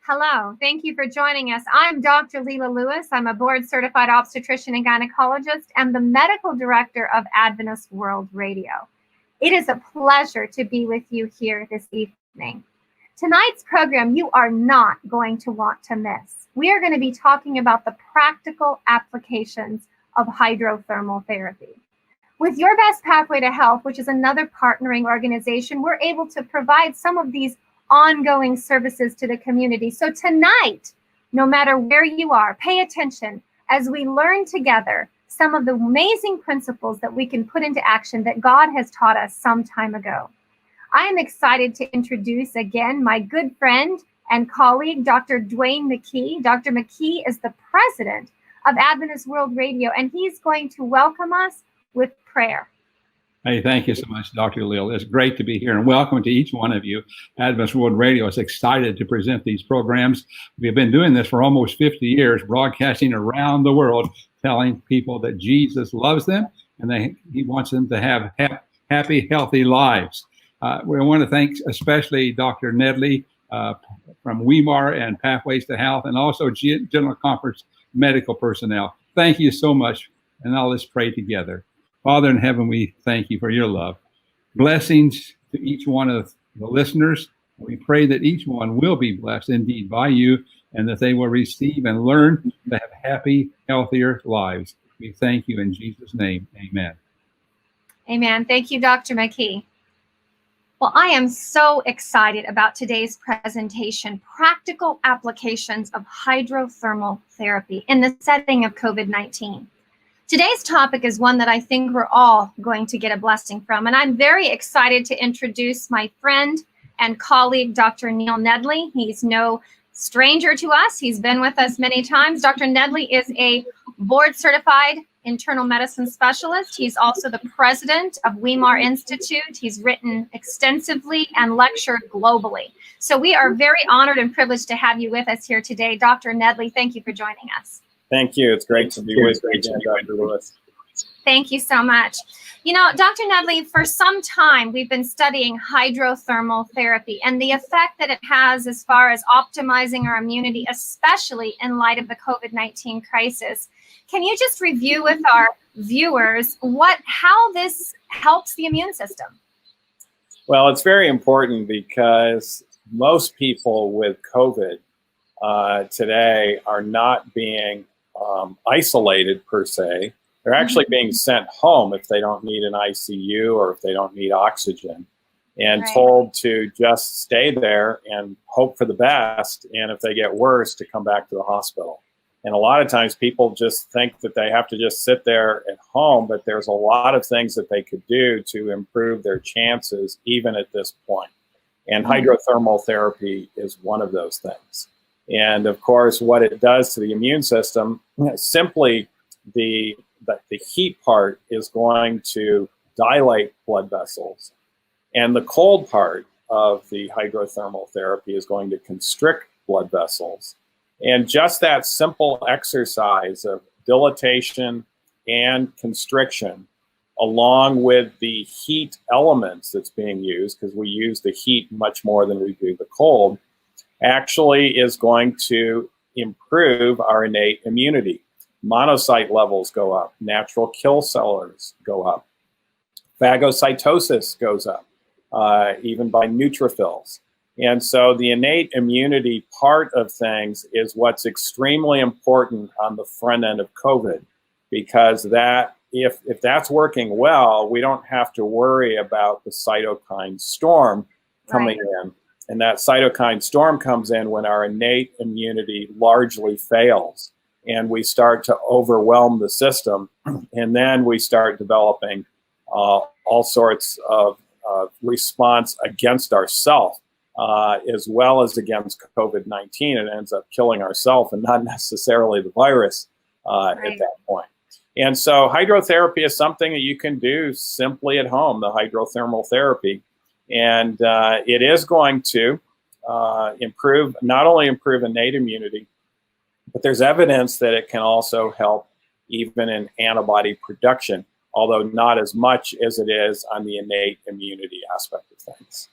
Hello, thank you for joining us. I'm Dr. Lela Lewis. I'm a board-certified obstetrician and gynecologist and the medical director of Adventist World Radio. It is a pleasure to be with you here this evening. Tonight's program you are not going to want to miss. We are going to be talking about the practical applications of hydrothermal therapy. With Your Best Pathway to Health, which is another partnering organization, we're able to provide some of these ongoing services to the community. So tonight, no matter where you are, pay attention as we learn together some of the amazing principles that we can put into action that God has taught us some time ago. I am excited to introduce again my good friend and colleague, Dr. Dwayne McKee. Dr. McKee is the president of Adventist World Radio, and he's going to welcome us with prayer. Hey, thank you so much, Dr. Lil. It's great to be here, and welcome to each one of you. Adventist World Radio is excited to present these programs. We've been doing this for almost 50 years, broadcasting around the world, telling people that Jesus loves them and he wants them to have happy, healthy lives. We want to thank especially Dr. Nedley from WEMAR and Pathways to Health, and also General Conference medical personnel. Thank you so much, and now let's pray together. Father in heaven, we thank you for your love. Blessings to each one of the listeners. We pray that each one will be blessed indeed by you, and that they will receive and learn to have happy, healthier lives. We thank you in Jesus' name. Amen. Amen. Thank you, Dr. McKee. Well, I am so excited about today's presentation, practical applications of hydrothermal therapy in the setting of COVID-19. Today's topic is one that I think we're all going to get a blessing from, and I'm very excited to introduce my friend and colleague, Dr. Neil Nedley. He's no stranger to us. He's been with us many times. Dr. Nedley is a board-certified internal medicine specialist. He's also the president of WEMAR Institute. He's written extensively and lectured globally. So we are very honored and privileged to have you with us here today. Dr. Nedley, thank you for joining us. Thank you. It's great to be with you again, Dr. Lewis. Thank you so much. You know, Dr. Nedley, for some time, we've been studying hydrothermal therapy and the effect that it has as far as optimizing our immunity, especially in light of the COVID-19 crisis. Can you just review with our viewers how this helps the immune system? Well, it's very important because most people with COVID today are not being isolated per se. They're actually being sent home if they don't need an ICU or if they don't need oxygen, and told to just stay there and hope for the best, and if they get worse, to come back to the hospital. And a lot of times people just think that they have to just sit there at home, but there's a lot of things that they could do to improve their chances even at this point. And hydrothermal therapy is one of those things. And of course, what it does to the immune system, simply the heat part is going to dilate blood vessels. And the cold part of the hydrothermal therapy is going to constrict blood vessels. And just that simple exercise of dilatation and constriction, along with the heat elements that's being used, because we use the heat much more than we do the cold, actually is going to improve our innate immunity. Monocyte levels go up, natural kill cellers go up, phagocytosis goes up, even by neutrophils. And so the innate immunity part of things is what's extremely important on the front end of COVID, because that if that's working well, we don't have to worry about the cytokine storm coming in. And that cytokine storm comes in when our innate immunity largely fails and we start to overwhelm the system. And then we start developing all sorts of response against ourselves, as well as against COVID-19. It ends up killing ourselves and not necessarily the virus at that point. And so hydrotherapy is something that you can do simply at home, the hydrothermal therapy. And it is going to not only improve innate immunity, but there's evidence that it can also help even in antibody production, although not as much as it is on the innate immunity aspect of things.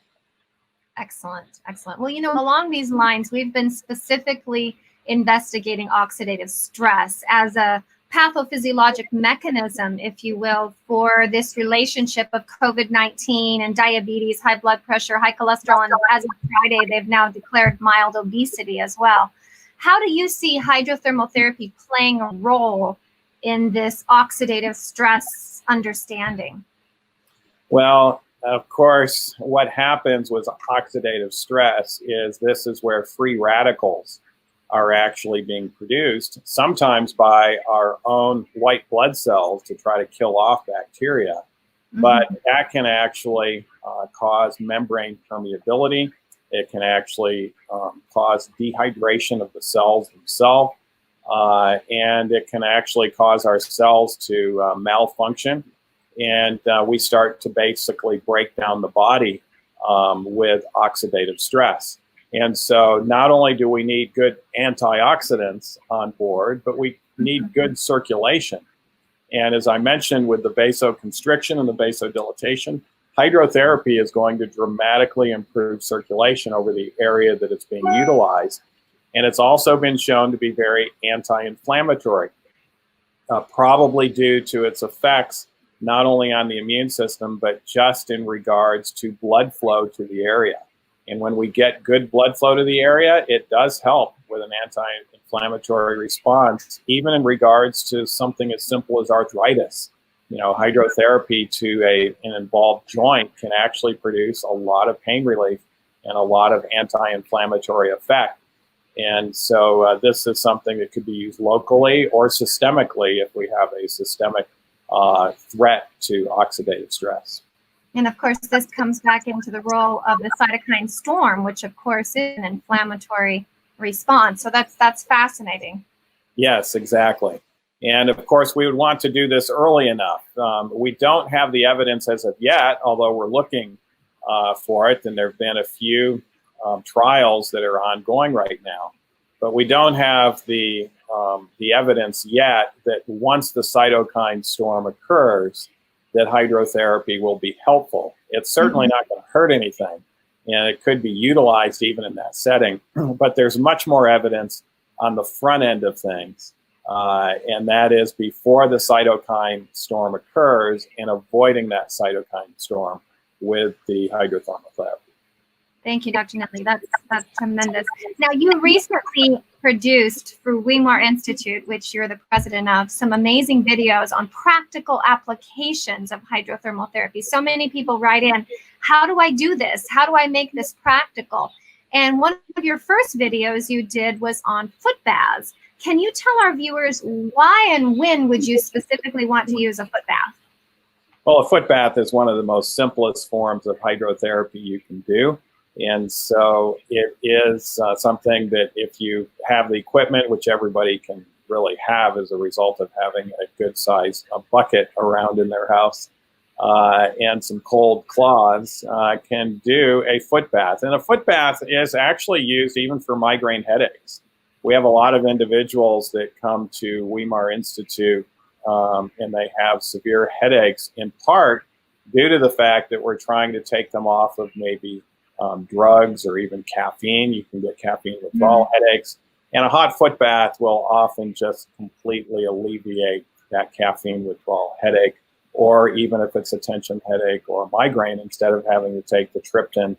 Excellent, excellent. Well, along these lines, we've been specifically investigating oxidative stress as a pathophysiologic mechanism, if you will, for this relationship of COVID-19 and diabetes, high blood pressure, high cholesterol, and as of Friday, they've now declared mild obesity as well. How do you see hydrothermal therapy playing a role in this oxidative stress understanding? Well, of course, what happens with oxidative stress is this is where free radicals are actually being produced, sometimes by our own white blood cells to try to kill off bacteria. Mm-hmm. But that can actually cause membrane permeability. It can actually cause dehydration of the cells themselves. And it can actually cause our cells to malfunction. And we start to basically break down the body with oxidative stress. And so not only do we need good antioxidants on board, but we need good circulation. And as I mentioned, with the vasoconstriction and the vasodilatation, hydrotherapy is going to dramatically improve circulation over the area that it's being utilized. And it's also been shown to be very anti-inflammatory, probably due to its effects not only on the immune system, but just in regards to blood flow to the area. And when we get good blood flow to the area, it does help with an anti-inflammatory response, even in regards to something as simple as arthritis. Hydrotherapy to an involved joint can actually produce a lot of pain relief and a lot of anti-inflammatory effect. And so this is something that could be used locally or systemically if we have a systemic threat to oxidative stress. And of course, this comes back into the role of the cytokine storm, which of course is an inflammatory response. So that's fascinating. Yes, exactly. And of course, we would want to do this early enough. We don't have the evidence as of yet, although we're looking for it. And there have been a few trials that are ongoing right now. But we don't have the evidence yet that once the cytokine storm occurs, that hydrotherapy will be helpful. It's certainly not going to hurt anything, and it could be utilized even in that setting. But there's much more evidence on the front end of things, and that is before the cytokine storm occurs and avoiding that cytokine storm with the hydrothermal therapy. Thank you, Dr. Nedley. That's tremendous. Now, you recently produced through Weimar Institute, which you're the president of, some amazing videos on practical applications of hydrothermal therapy. So many people write in, how do I do this? How do I make this practical? And one of your first videos you did was on foot baths. Can you tell our viewers why and when would you specifically want to use a foot bath? Well, a foot bath is one of the most simplest forms of hydrotherapy you can do. And so it is something that if you have the equipment, which everybody can really have as a result of having a good size bucket around in their house and some cold cloths, can do a foot bath. And a foot bath is actually used even for migraine headaches. We have a lot of individuals that come to Weimar Institute and they have severe headaches, in part due to the fact that we're trying to take them off of maybe drugs or even caffeine. You can get caffeine withdrawal headaches, and a hot foot bath will often just completely alleviate that caffeine withdrawal headache, or even if it's a tension headache or a migraine, instead of having to take the triptan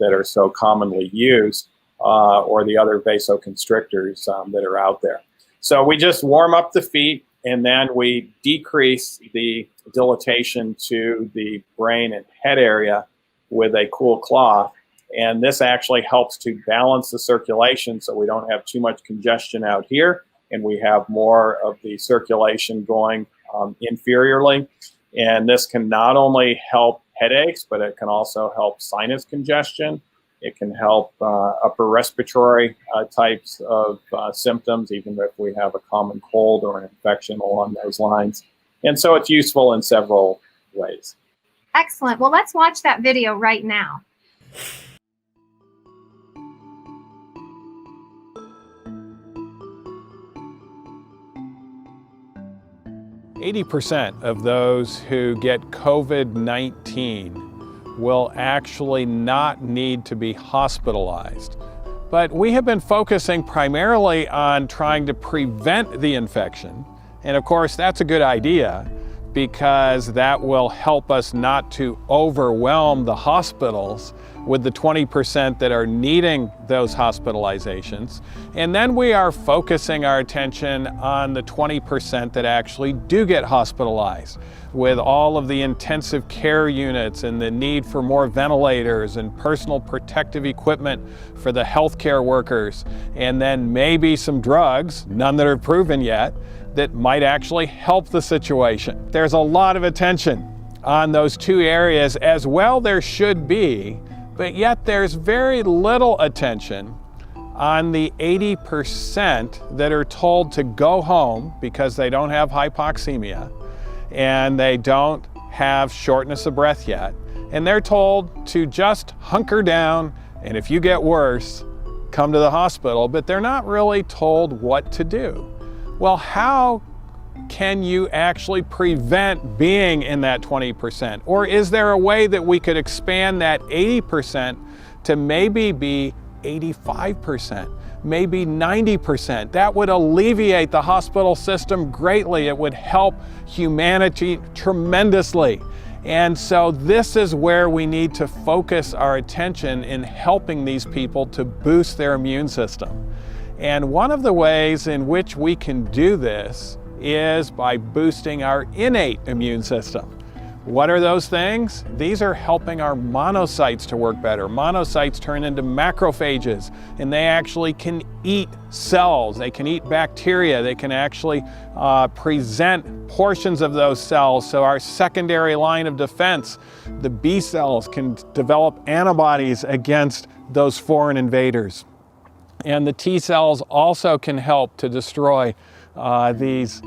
that are so commonly used or the other vasoconstrictors that are out there. So we just warm up the feet, and then we decrease the dilatation to the brain and head area with a cool cloth. And this actually helps to balance the circulation so we don't have too much congestion out here, and we have more of the circulation going inferiorly. And this can not only help headaches, but it can also help sinus congestion. It can help upper respiratory types of symptoms, even if we have a common cold or an infection along those lines. And so it's useful in several ways. Excellent. Well, let's watch that video right now. "80% of those who get COVID-19 will actually not need to be hospitalized. But we have been focusing primarily on trying to prevent the infection. And of course, that's a good idea because that will help us not to overwhelm the hospitals with the 20% that are needing those hospitalizations. And then we are focusing our attention on the 20% that actually do get hospitalized, with all of the intensive care units and the need for more ventilators and personal protective equipment for the healthcare workers, and then maybe some drugs, none that are proven yet, that might actually help the situation. There's a lot of attention on those two areas as well. There should be, but yet there's very little attention on the 80% that are told to go home because they don't have hypoxemia and they don't have shortness of breath yet. And they're told to just hunker down, and if you get worse, come to the hospital, but they're not really told what to do. Well, how can you actually prevent being in that 20%? Or is there a way that we could expand that 80% to maybe be 85%, maybe 90%? That would alleviate the hospital system greatly. It would help humanity tremendously. And so this is where we need to focus our attention in helping these people to boost their immune system. And one of the ways in which we can do this is by boosting our innate immune system. What are those things? These are helping our monocytes to work better. Monocytes turn into macrophages, and they actually can eat cells. They can eat bacteria. They can actually present portions of those cells. So our secondary line of defense, the B cells, can develop antibodies against those foreign invaders. And the T cells also can help to destroy these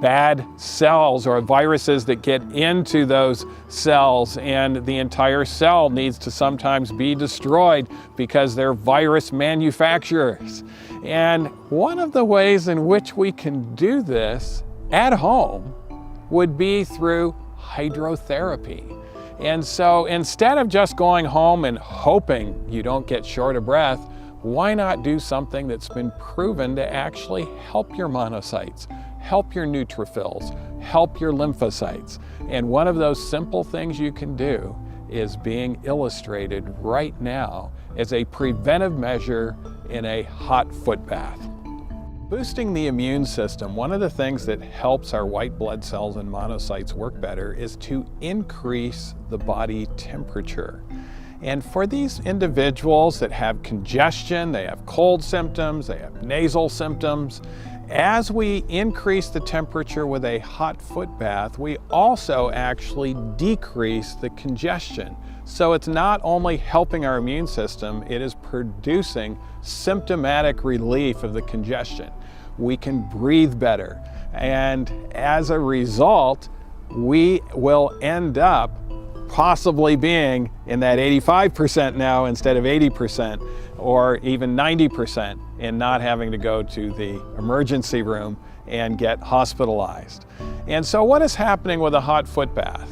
bad cells or viruses that get into those cells, and the entire cell needs to sometimes be destroyed because they're virus manufacturers. And one of the ways in which we can do this at home would be through hydrotherapy. And so instead of just going home and hoping you don't get short of breath, why not do something that's been proven to actually help your monocytes, help your neutrophils, help your lymphocytes? And one of those simple things you can do is being illustrated right now as a preventive measure in a hot foot bath. Boosting the immune system, one of the things that helps our white blood cells and monocytes work better is to increase the body temperature. And for these individuals that have congestion, they have cold symptoms, they have nasal symptoms, as we increase the temperature with a hot foot bath, we also actually decrease the congestion. So it's not only helping our immune system, it is producing symptomatic relief of the congestion. We can breathe better. And as a result, we will end up possibly being in that 85% now instead of 80% or even 90%, and not having to go to the emergency room and get hospitalized. And so what is happening with a hot foot bath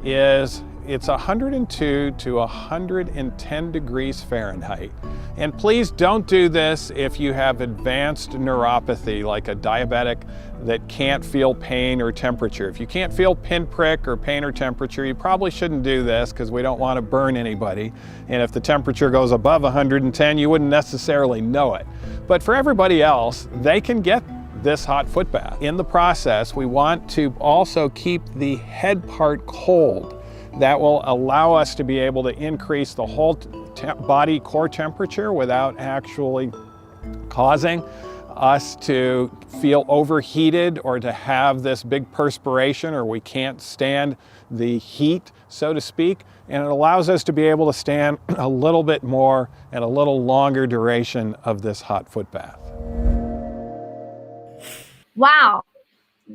is it's 102 to 110 degrees Fahrenheit. And please don't do this if you have advanced neuropathy, like a diabetic that can't feel pain or temperature. If you can't feel pinprick or pain or temperature, you probably shouldn't do this because we don't want to burn anybody. And if the temperature goes above 110, you wouldn't necessarily know it. But for everybody else, they can get this hot foot bath. In the process, we want to also keep the head part cold. That will allow us to be able to increase the whole body core temperature without actually causing us to feel overheated or to have this big perspiration, or we can't stand the heat, so to speak. And it allows us to be able to stand a little bit more and a little longer duration of this hot foot bath. Wow.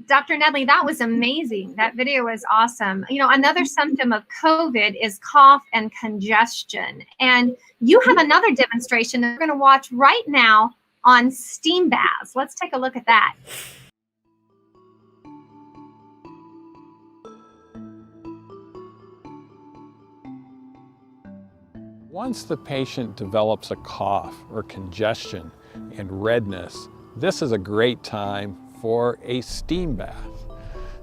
Dr. Nedley, that was amazing. That video was awesome. You know, another symptom of COVID is cough and congestion. And you have another demonstration that we're going to watch right now on steam baths. Let's take a look at that. Once the patient develops a cough or congestion and redness, this is a great time for a steam bath.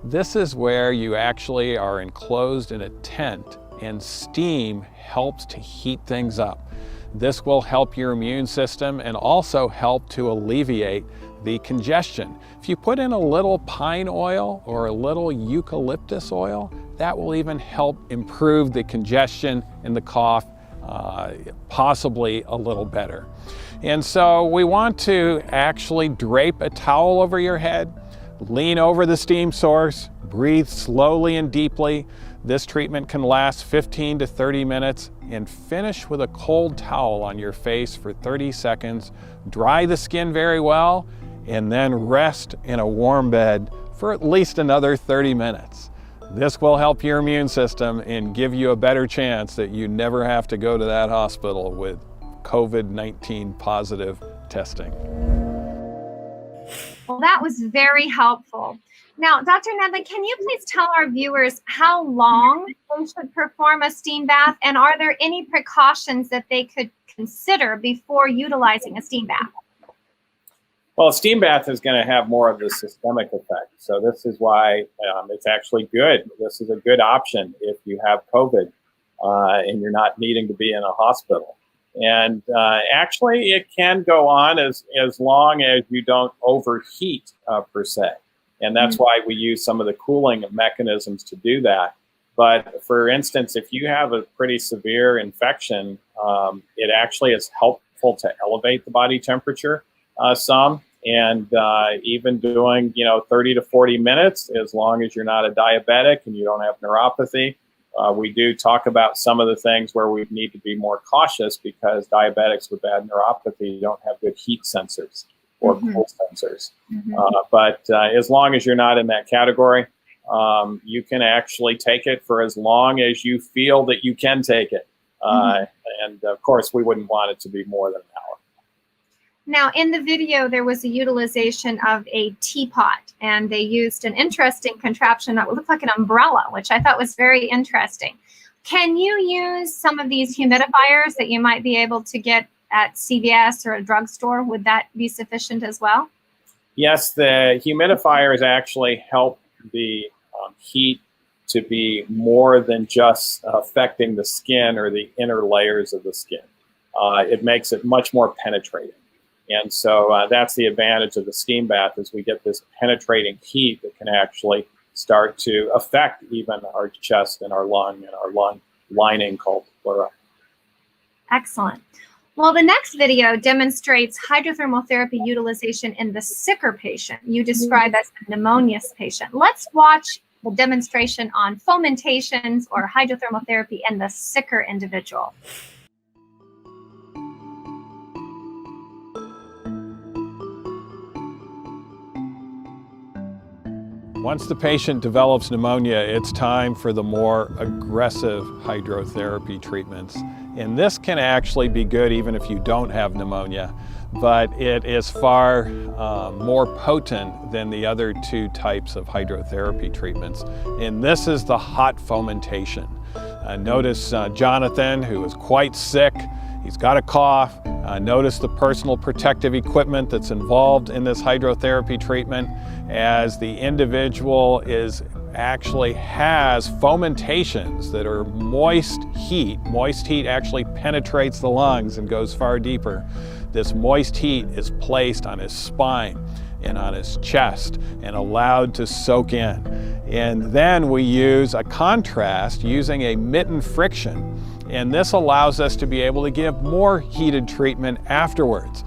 This is where you actually are enclosed in a tent and steam helps to heat things up. This will help your immune system and also help to alleviate the congestion. If you put in a little pine oil or a little eucalyptus oil, that will even help improve the congestion and the cough possibly a little better. And so we want to actually drape a towel over your head, lean over the steam source, breathe slowly and deeply. This treatment can last 15 to 30 minutes and finish with a cold towel on your face for 30 seconds. Dry the skin very well and then rest in a warm bed for at least another 30 minutes. This will help your immune system and give you a better chance that you never have to go to that hospital with COVID-19 positive testing. Well, that was very helpful. Now, Dr. Nedley, can you please tell our viewers how long they should perform a steam bath, and are there any precautions that they could consider before utilizing a steam bath? Well, a steam bath is going to have more of the systemic effect. So this is why it's actually good. This is a good option if you have COVID and you're not needing to be in a hospital. And actually, it can go on as long as you don't overheat per se. And that's why we use some of the cooling mechanisms to do that. But for instance, if you have a pretty severe infection, it actually is helpful to elevate the body temperature some. And even doing, 30 to 40 minutes, as long as you're not a diabetic and you don't have neuropathy. We do talk about some of the things where we need to be more cautious because diabetics with bad neuropathy don't have good heat sensors or cold sensors. But as long as you're not in that category, you can actually take it for as long as you feel that you can take it. And of course, we wouldn't want it to be more than an hour. Now, in the video, there was a utilization of a teapot, and they used an interesting contraption that looked like an umbrella, which I thought was very interesting. Can you use some of these humidifiers that you might be able to get at CVS or a drugstore? Would that be sufficient as well? Yes, the humidifiers actually help the heat to be more than just affecting the skin or the inner layers of the skin. It makes it much more penetrating. And so that's the advantage of the steam bath is we get this penetrating heat that can actually start to affect even our chest and our lung lining called pleura. Excellent. Well, the next video demonstrates hydrothermal therapy utilization in the sicker patient you describe as a pneumonious patient. Let's watch the demonstration on fomentations or hydrothermal therapy in the sicker individual. Once the patient develops pneumonia, it's time for the more aggressive hydrotherapy treatments. And this can actually be good even if you don't have pneumonia, but it is far more potent than the other two types of hydrotherapy treatments. And this is the hot fomentation. Notice Jonathan, who is quite sick. He's got a cough. Notice the personal protective equipment that's involved in this hydrotherapy treatment, as the individual actually has fomentations that are moist heat. Moist heat actually penetrates the lungs and goes far deeper. This moist heat is placed on his spine and on his chest and allowed to soak in. And then we use a contrast using a mitten friction. And this allows us to be able to give more heated treatment afterwards.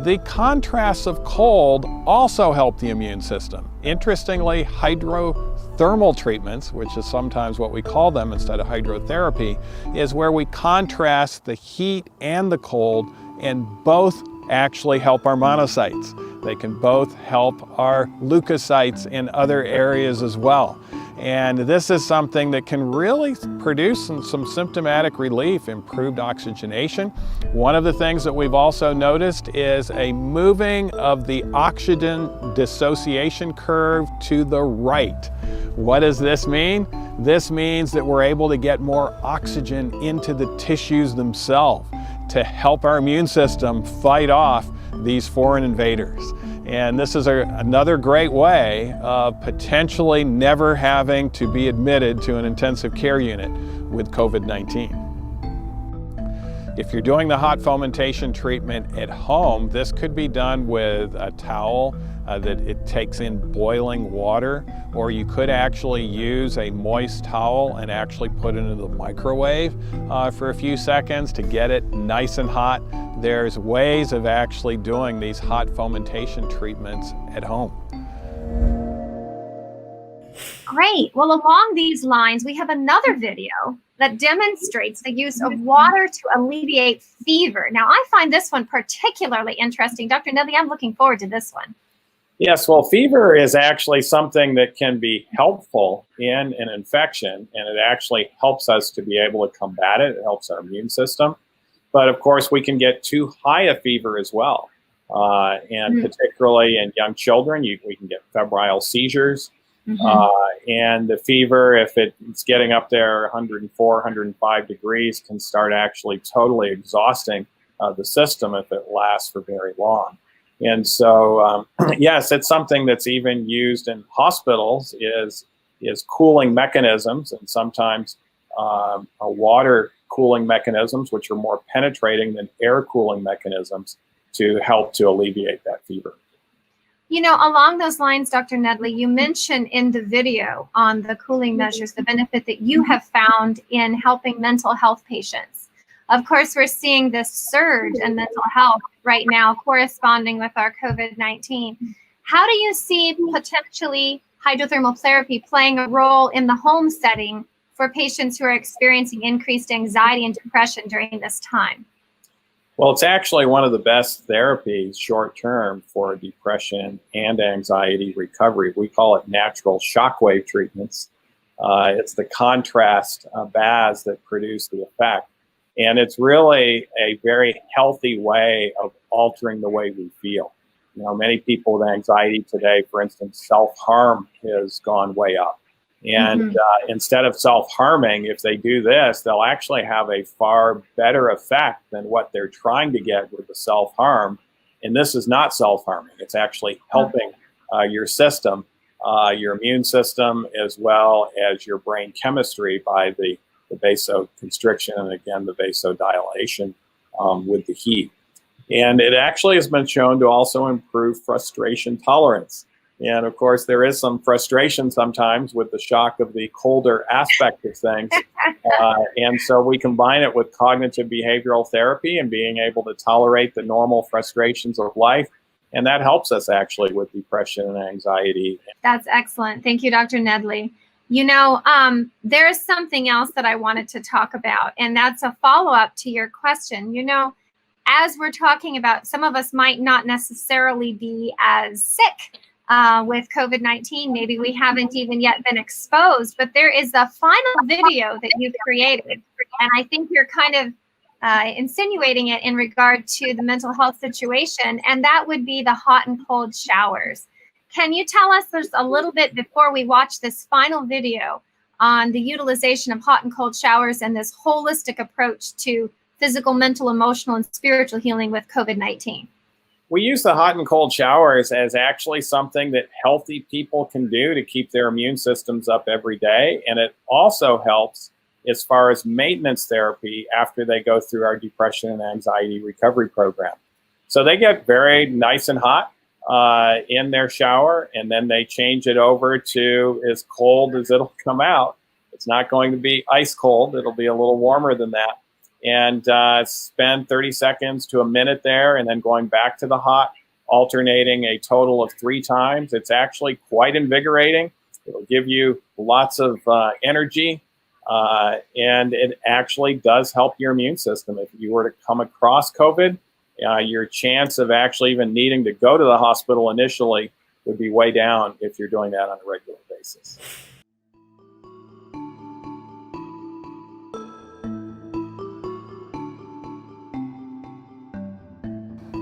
The contrasts of cold also help the immune system. Interestingly, hydrothermal treatments, which is sometimes what we call them instead of hydrotherapy, is where we contrast the heat and the cold, and both actually help our monocytes. They can both help our leukocytes in other areas as well. And this is something that can really produce some symptomatic relief, improved oxygenation. One of the things that we've also noticed is a moving of the oxygen dissociation curve to the right. What does this mean? This means that we're able to get more oxygen into the tissues themselves to help our immune system fight off these foreign invaders. And this is another great way of potentially never having to be admitted to an intensive care unit with COVID-19. If you're doing the hot fomentation treatment at home, this could be done with a towel that it takes in boiling water, or you could actually use a moist towel and actually put it into the microwave for a few seconds to get it nice and hot. There's ways of actually doing these hot fomentation treatments at home. Great. Well, along these lines, we have another video that demonstrates the use of water to alleviate fever. Now, I find this one particularly interesting. Dr. Nedley, I'm looking forward to this one. Yes, well, fever is actually something that can be helpful in an infection, and it actually helps us to be able to combat it. It helps our immune system. But of course, we can get too high a fever as well. And particularly in young children, we can get febrile seizures. And the fever, if it's getting up there 104, 105 degrees, can start actually totally exhausting the system if it lasts for very long. And so, yes, it's something that's even used in hospitals is cooling mechanisms, and sometimes water cooling mechanisms, which are more penetrating than air cooling mechanisms, to help to alleviate that fever. You know, along those lines, Dr. Nedley, you mentioned in the video on the cooling measures, the benefit that you have found in helping mental health patients. Of course, we're seeing this surge in mental health right now corresponding with our COVID-19. How do you see potentially hydrothermal therapy playing a role in the home setting for patients who are experiencing increased anxiety and depression during this time? Well, it's actually one of the best therapies short-term for depression and anxiety recovery. We call it natural shockwave treatments. It's the contrast baths that produce the effect. And it's really a very healthy way of altering the way we feel. You know, many people with anxiety today, for instance, self-harm has gone way up. And instead of self-harming, if they do this, they'll actually have a far better effect than what they're trying to get with the self-harm. And this is not self-harming. It's actually helping your system, your immune system, as well as your brain chemistry by the vasoconstriction and, again, the vasodilation with the heat. And it actually has been shown to also improve frustration tolerance. And of course, there is some frustration sometimes with the shock of the colder aspect of things. And so we combine it with cognitive behavioral therapy and being able to tolerate the normal frustrations of life. And that helps us actually with depression and anxiety. That's excellent. Thank you, Dr. Nedley. You know, there is something else that I wanted to talk about, and that's a follow-up to your question. You know, as we're talking about, some of us might not necessarily be as sick with COVID-19. Maybe we haven't even yet been exposed, but there is a final video that you've created, and I think you're kind of insinuating it in regard to the mental health situation, and that would be the hot and cold showers. Can you tell us just a little bit before we watch this final video on the utilization of hot and cold showers and this holistic approach to physical, mental, emotional, and spiritual healing with COVID-19? We use the hot and cold showers as actually something that healthy people can do to keep their immune systems up every day. And it also helps as far as maintenance therapy after they go through our depression and anxiety recovery program. So they get very nice and hot in their shower, and then they change it over to as cold as it'll come out. It's not going to be ice cold. It'll be a little warmer than that. And spend 30 seconds to a minute there, and then going back to the hot, alternating a total of 3 times. It's actually quite invigorating. It'll give you lots of energy, and it actually does help your immune system. If you were to come across COVID, your chance of actually even needing to go to the hospital initially would be way down if you're doing that on a regular basis.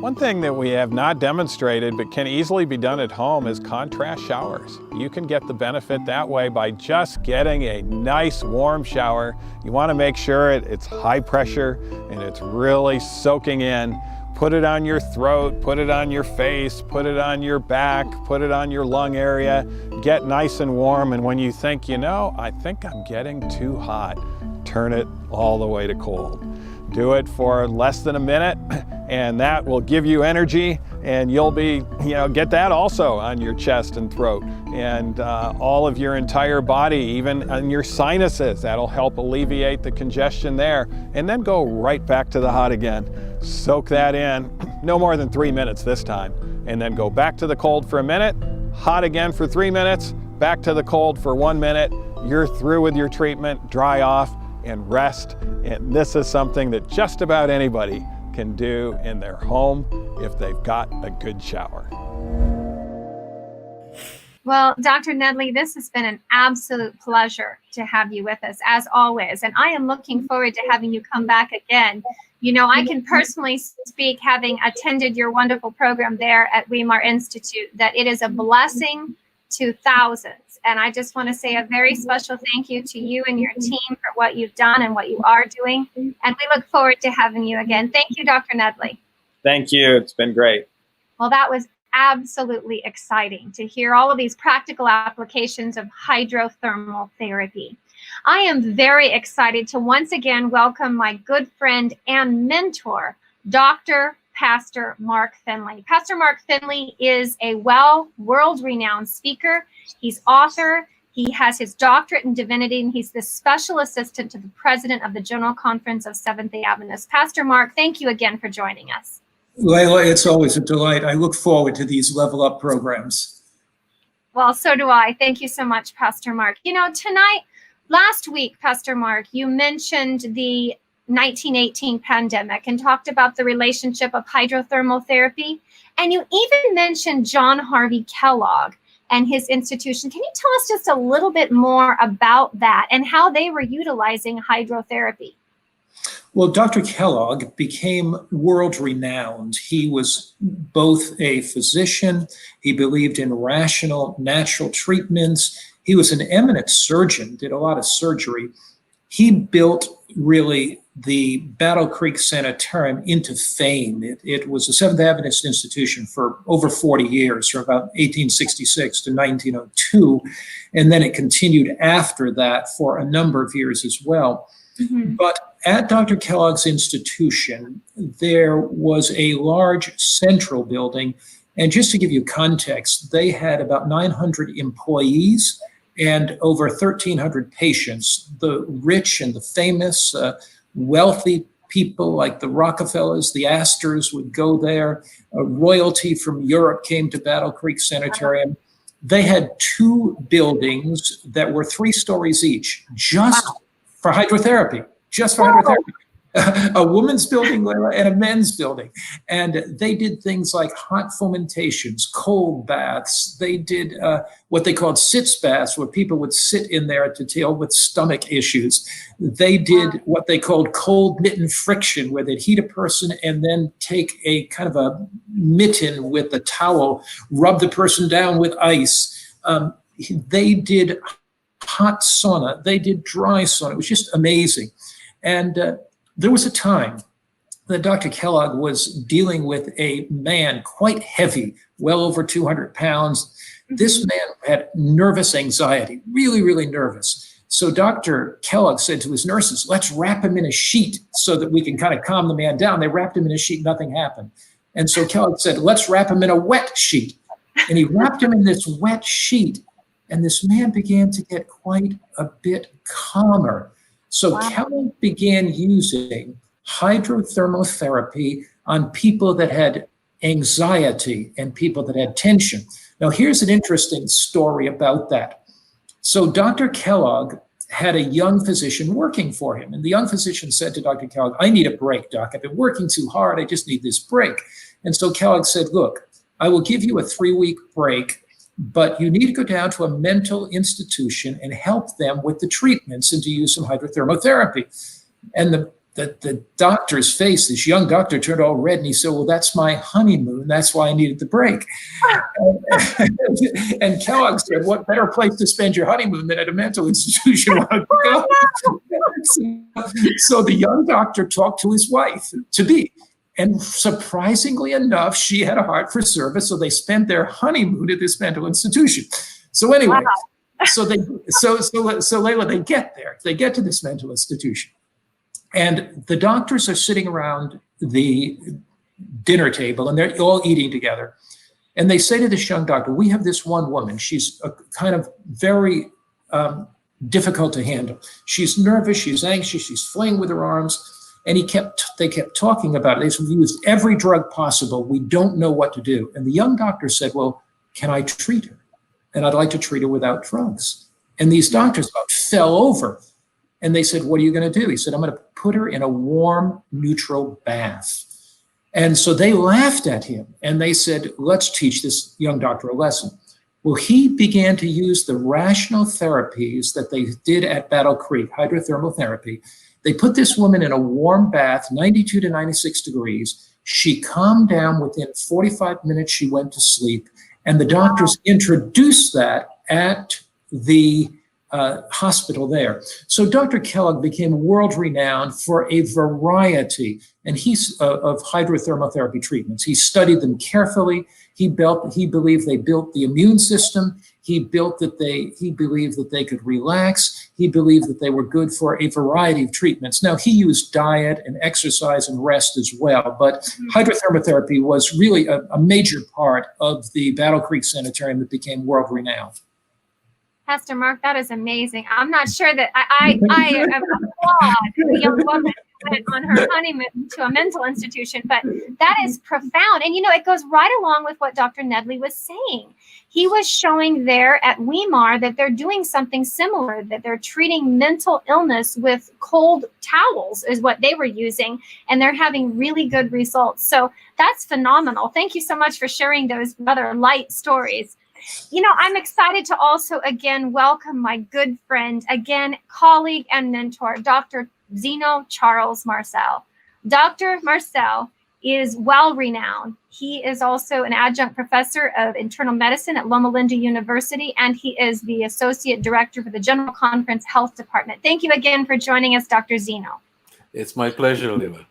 One thing that we have not demonstrated but can easily be done at home is contrast showers. You can get the benefit that way by just getting a nice warm shower. You want to make sure it's high pressure and it's really soaking in. Put it on your throat, put it on your face, put it on your back, put it on your lung area. Get nice and warm, and when you think, I think I'm getting too hot, turn it all the way to cold. Do it for less than a minute, and that will give you energy, and you'll be, get that also on your chest and throat, and all of your entire body, even on your sinuses. That'll help alleviate the congestion there, and then go right back to the hot again. Soak that in, no more than 3 minutes this time, and then go back to the cold for a minute, hot again for 3 minutes, back to the cold for 1 minute. You're through with your treatment, dry off, and rest. And this is something that just about anybody can do in their home if they've got a good shower. Well, Dr. Nedley, this has been an absolute pleasure to have you with us, as always. And I am looking forward to having you come back again. I can personally speak, having attended your wonderful program there at Weimar Institute, that it is a blessing to thousands. And I just want to say a very special thank you to you and your team for what you've done and what you are doing. And we look forward to having you again. Thank you, Dr. Nedley. Thank you. It's been great. Well, that was absolutely exciting to hear all of these practical applications of hydrothermal therapy. I am very excited to once again welcome my good friend and mentor, Dr. Pastor Mark Finley. Pastor Mark Finley is a world-renowned speaker. He's author. He has his doctorate in divinity, and he's the special assistant to the president of the General Conference of Seventh-day Adventists. Pastor Mark, thank you again for joining us. Lela, it's always a delight. I look forward to these Level Up programs. Well, so do I. Thank you so much, Pastor Mark. Last week, Pastor Mark, you mentioned the 1918 pandemic and talked about the relationship of hydrothermal therapy. And you even mentioned John Harvey Kellogg and his institution. Can you tell us just a little bit more about that and how they were utilizing hydrotherapy? Well, Dr. Kellogg became world-renowned. He was both a physician, he believed in rational, natural treatments. He was an eminent surgeon, did a lot of surgery. He built really the Battle Creek Sanitarium into fame. It was a Seventh Adventist institution for over 40 years, from about 1866 to 1902, and then it continued after that for a number of years as well. Mm-hmm. But at Dr. Kellogg's institution, there was a large central building, and just to give you context, they had about 900 employees and over 1,300 patients. The rich and the famous, wealthy people like the Rockefellers, the Astors would go there. Royalty from Europe came to Battle Creek Sanitarium. They had 2 buildings that were 3 stories each, just for hydrotherapy, hydrotherapy. A woman's building, Lela, and a men's building. And they did things like hot fomentations, cold baths. They did what they called sitz baths, where people would sit in there to deal with stomach issues. They did what they called cold mitten friction, where they'd heat a person and then take a kind of a mitten with a towel, rub the person down with ice. They did hot sauna. They did dry sauna. It was just amazing. And there was a time that Dr. Kellogg was dealing with a man quite heavy, well over 200 pounds. This man had nervous anxiety, really, really nervous. So Dr. Kellogg said to his nurses, let's wrap him in a sheet so that we can kind of calm the man down. They wrapped him in a sheet, nothing happened. And so Kellogg said, let's wrap him in a wet sheet. And he wrapped him in this wet sheet, and this man began to get quite a bit calmer. So Kellogg began using hydrothermal therapy on people that had anxiety and people that had tension. Now, here's an interesting story about that. So Dr. Kellogg had a young physician working for him, and the young physician said to Dr. Kellogg, I need a break, Doc. I've been working too hard. I just need this break. And so Kellogg said, look, I will give you a 3-week break, but you need to go down to a mental institution and help them with the treatments and to use some hydrothermal therapy. And the the doctor's face, this young doctor, turned all red, and he said, well, that's my honeymoon. That's why I needed the break. And Kellogg said, what better place to spend your honeymoon than at a mental institution? So the young doctor talked to his wife to be. And surprisingly enough, she had a heart for service, so they spent their honeymoon at this mental institution. So anyway, so Lela, they get there. They get to this mental institution. And the doctors are sitting around the dinner table, and they're all eating together. And they say to this young doctor, we have this one woman. She's a kind of very difficult to handle. She's nervous, she's anxious, she's flaying with her arms. And they kept talking about it. They've used every drug possible. We don't know what to do. And the young doctor said, well, can I treat her? And I'd like to treat her without drugs. And these doctors about fell over. And they said, what are you going to do? He said, I'm going to put her in a warm, neutral bath. And so they laughed at him. And they said, let's teach this young doctor a lesson. Well, he began to use the rational therapies that they did at Battle Creek, hydrothermal therapy. They put this woman in a warm bath, 92 to 96 degrees. She calmed down. Within 45 minutes, she went to sleep. And the doctors introduced that at the hospital there. So Dr. Kellogg became world-renowned for a variety of hydrothermal therapy treatments. He studied them carefully. He believed they built the immune system. He believed that they could relax. He believed that they were good for a variety of treatments. Now, he used diet and exercise and rest as well, but hydrothermal therapy was really a major part of the Battle Creek Sanitarium that became world-renowned. Pastor Mark, that is amazing. I'm not sure that I applaud the young woman who went on her honeymoon to a mental institution, but that is profound. And, it goes right along with what Dr. Nedley was saying. He was showing there at Weimar that they're doing something similar, that they're treating mental illness with cold towels is what they were using, and they're having really good results. So that's phenomenal. Thank you so much for sharing those rather light stories. I'm excited to also, again, welcome my good friend, again, colleague and mentor, Dr. Zeno Charles-Marcel. Dr. Marcel is well-renowned. He is also an adjunct professor of internal medicine at Loma Linda University, and he is the associate director for the General Conference Health Department. Thank you again for joining us, Dr. Zeno. It's my pleasure, Lela.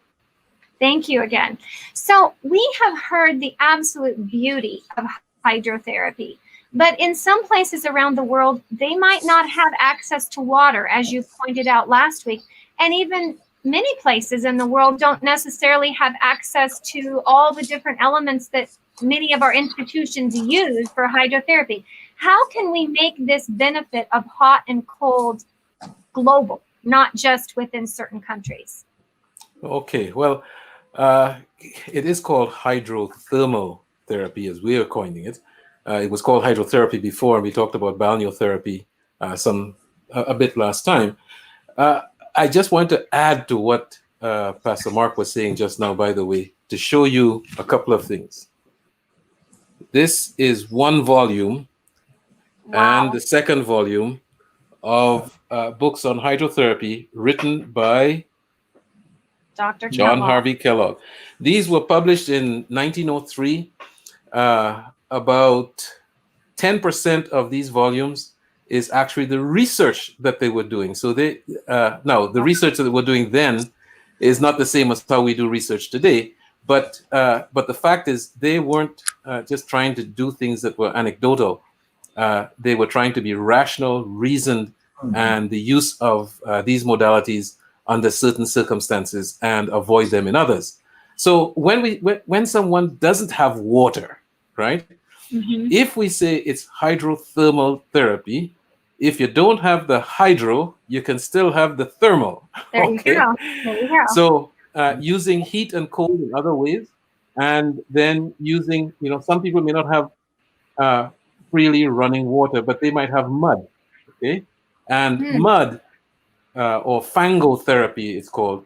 Thank you again. So we have heard the absolute beauty of hydrotherapy, but in some places around the world, they might not have access to water, as you pointed out last week, and even many places in the world don't necessarily have access to all the different elements that many of our institutions use for hydrotherapy. How can we make this benefit of hot and cold global, not just within certain countries? Okay, well, it is called hydrothermal therapy, as we are coining it. It was called hydrotherapy before, and we talked about balneotherapy a bit last time. I just want to add to what Pastor Mark was saying just now, by the way, to show you a couple of things. This is one volume, wow, and the second volume of books on hydrotherapy written by Dr. John Harvey Kellogg. These were published in 1903. About 10% of these volumes is actually the research that they were doing. So the research that they were doing then is not the same as how we do research today. But the fact is, they weren't just trying to do things that were anecdotal. They were trying to be rational, reasoned, and the use of these modalities under certain circumstances and avoid them in others. So when someone doesn't have water, right? Mm-hmm. If we say it's hydrothermal therapy, if you don't have the hydro, you can still have the thermal. There you go. There you go. So using heat and cold in other ways, and then using, some people may not have freely running water, but they might have mud. Okay, and mud or fangotherapy it's called,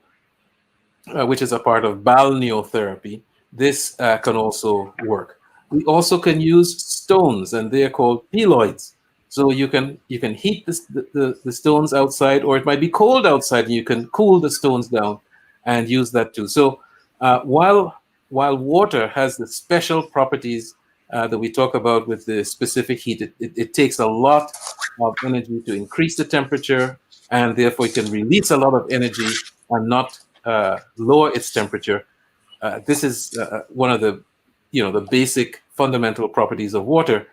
which is a part of balneotherapy. This can also work. We also can use stones, and they are called peloids. So you can heat the stones outside, or it might be cold outside, and you can cool the stones down and use that too. So while water has the special properties that we talk about with the specific heat, it takes a lot of energy to increase the temperature, and therefore it can release a lot of energy and not lower its temperature. This is one of the basic fundamental properties of water.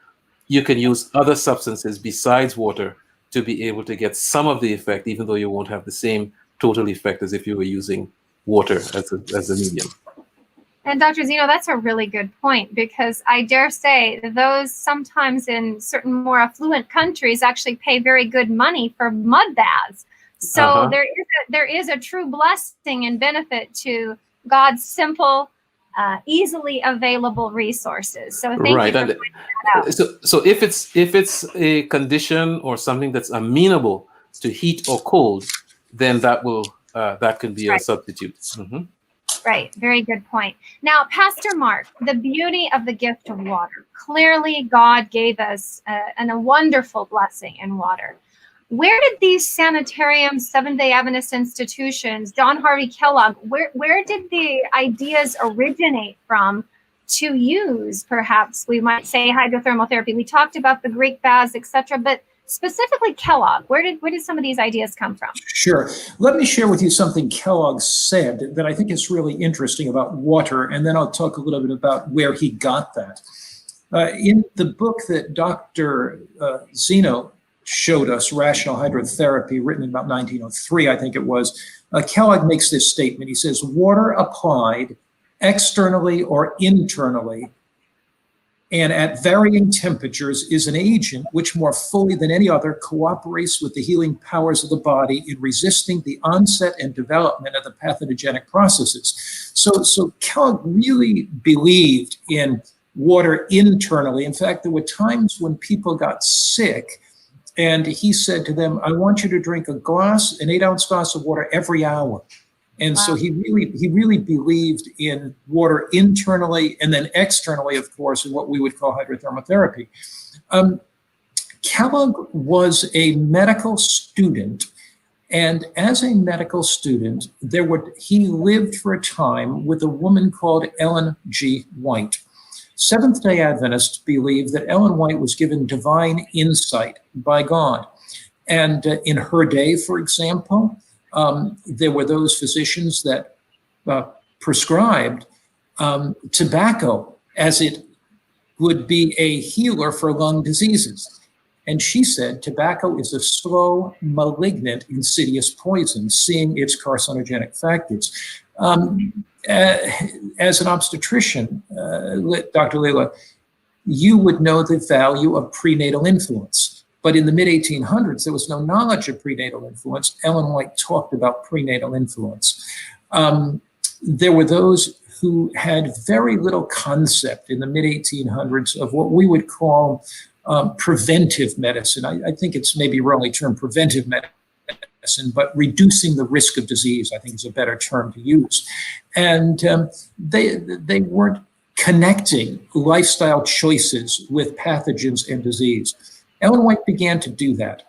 You can use other substances besides water to be able to get some of the effect, even though you won't have the same total effect as if you were using water as a medium. And Dr. Zeno, that's a really good point, because I dare say those sometimes in certain more affluent countries actually pay very good money for mud baths. So there is a true blessing and benefit to God's simple, easily available resources. So thank you for pointing that out. So if it's a condition or something that's amenable to heat or cold, then that can be a substitute. Mm-hmm. Right. Very good point. Now, Pastor Mark, the beauty of the gift of water. Clearly, God gave us a wonderful blessing in water. Where did these sanitariums, Seventh-day Adventist institutions, John Harvey Kellogg, where did the ideas originate from to use, perhaps we might say, hydrothermal therapy? We talked about the Greek baths, etc., but specifically Kellogg, where did some of these ideas come from? Sure. Let me share with you something Kellogg said that I think is really interesting about water, and then I'll talk a little bit about where he got that. In the book that Dr. Zeno showed us, Rational Hydrotherapy, written in about 1903, I think it was, Kellogg makes this statement. He says, water applied externally or internally and at varying temperatures is an agent which more fully than any other cooperates with the healing powers of the body in resisting the onset and development of the pathogenic processes. So Kellogg really believed in water internally. In fact, there were times when people got sick and he said to them, I want you to drink an 8-ounce glass of water every hour. And wow. So he really believed in water internally and then externally, of course, in what we would call hydrothermal therapy. Kellogg was a medical student, and as a medical student, he lived for a time with a woman called Ellen G. White. Seventh-day Adventists believe that Ellen White was given divine insight by God. And in her day, for example, there were those physicians that prescribed tobacco as it would be a healer for lung diseases. And she said tobacco is a slow, malignant, insidious poison, seeing its carcinogenic factors. As an obstetrician, Dr. Lela, you would know the value of prenatal influence. But in the mid-1800s, there was no knowledge of prenatal influence. Ellen White talked about prenatal influence. There were those who had very little concept in the mid-1800s of what we would call preventive medicine. I think it's maybe wrongly termed preventive medicine, but reducing the risk of disease, I think, is a better term to use. And they weren't connecting lifestyle choices with pathogens and disease. Ellen White began to do that.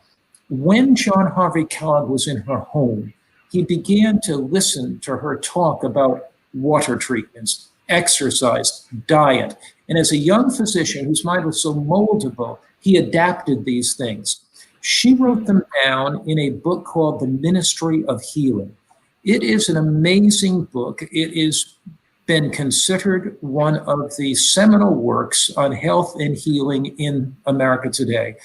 When John Harvey Kellogg was in her home, he began to listen to her talk about water treatments, exercise, diet. And as a young physician whose mind was so moldable, he adapted these things. She wrote them down in a book called The Ministry of Healing. It is an amazing book. It is been considered one of the seminal works on health and healing in America today.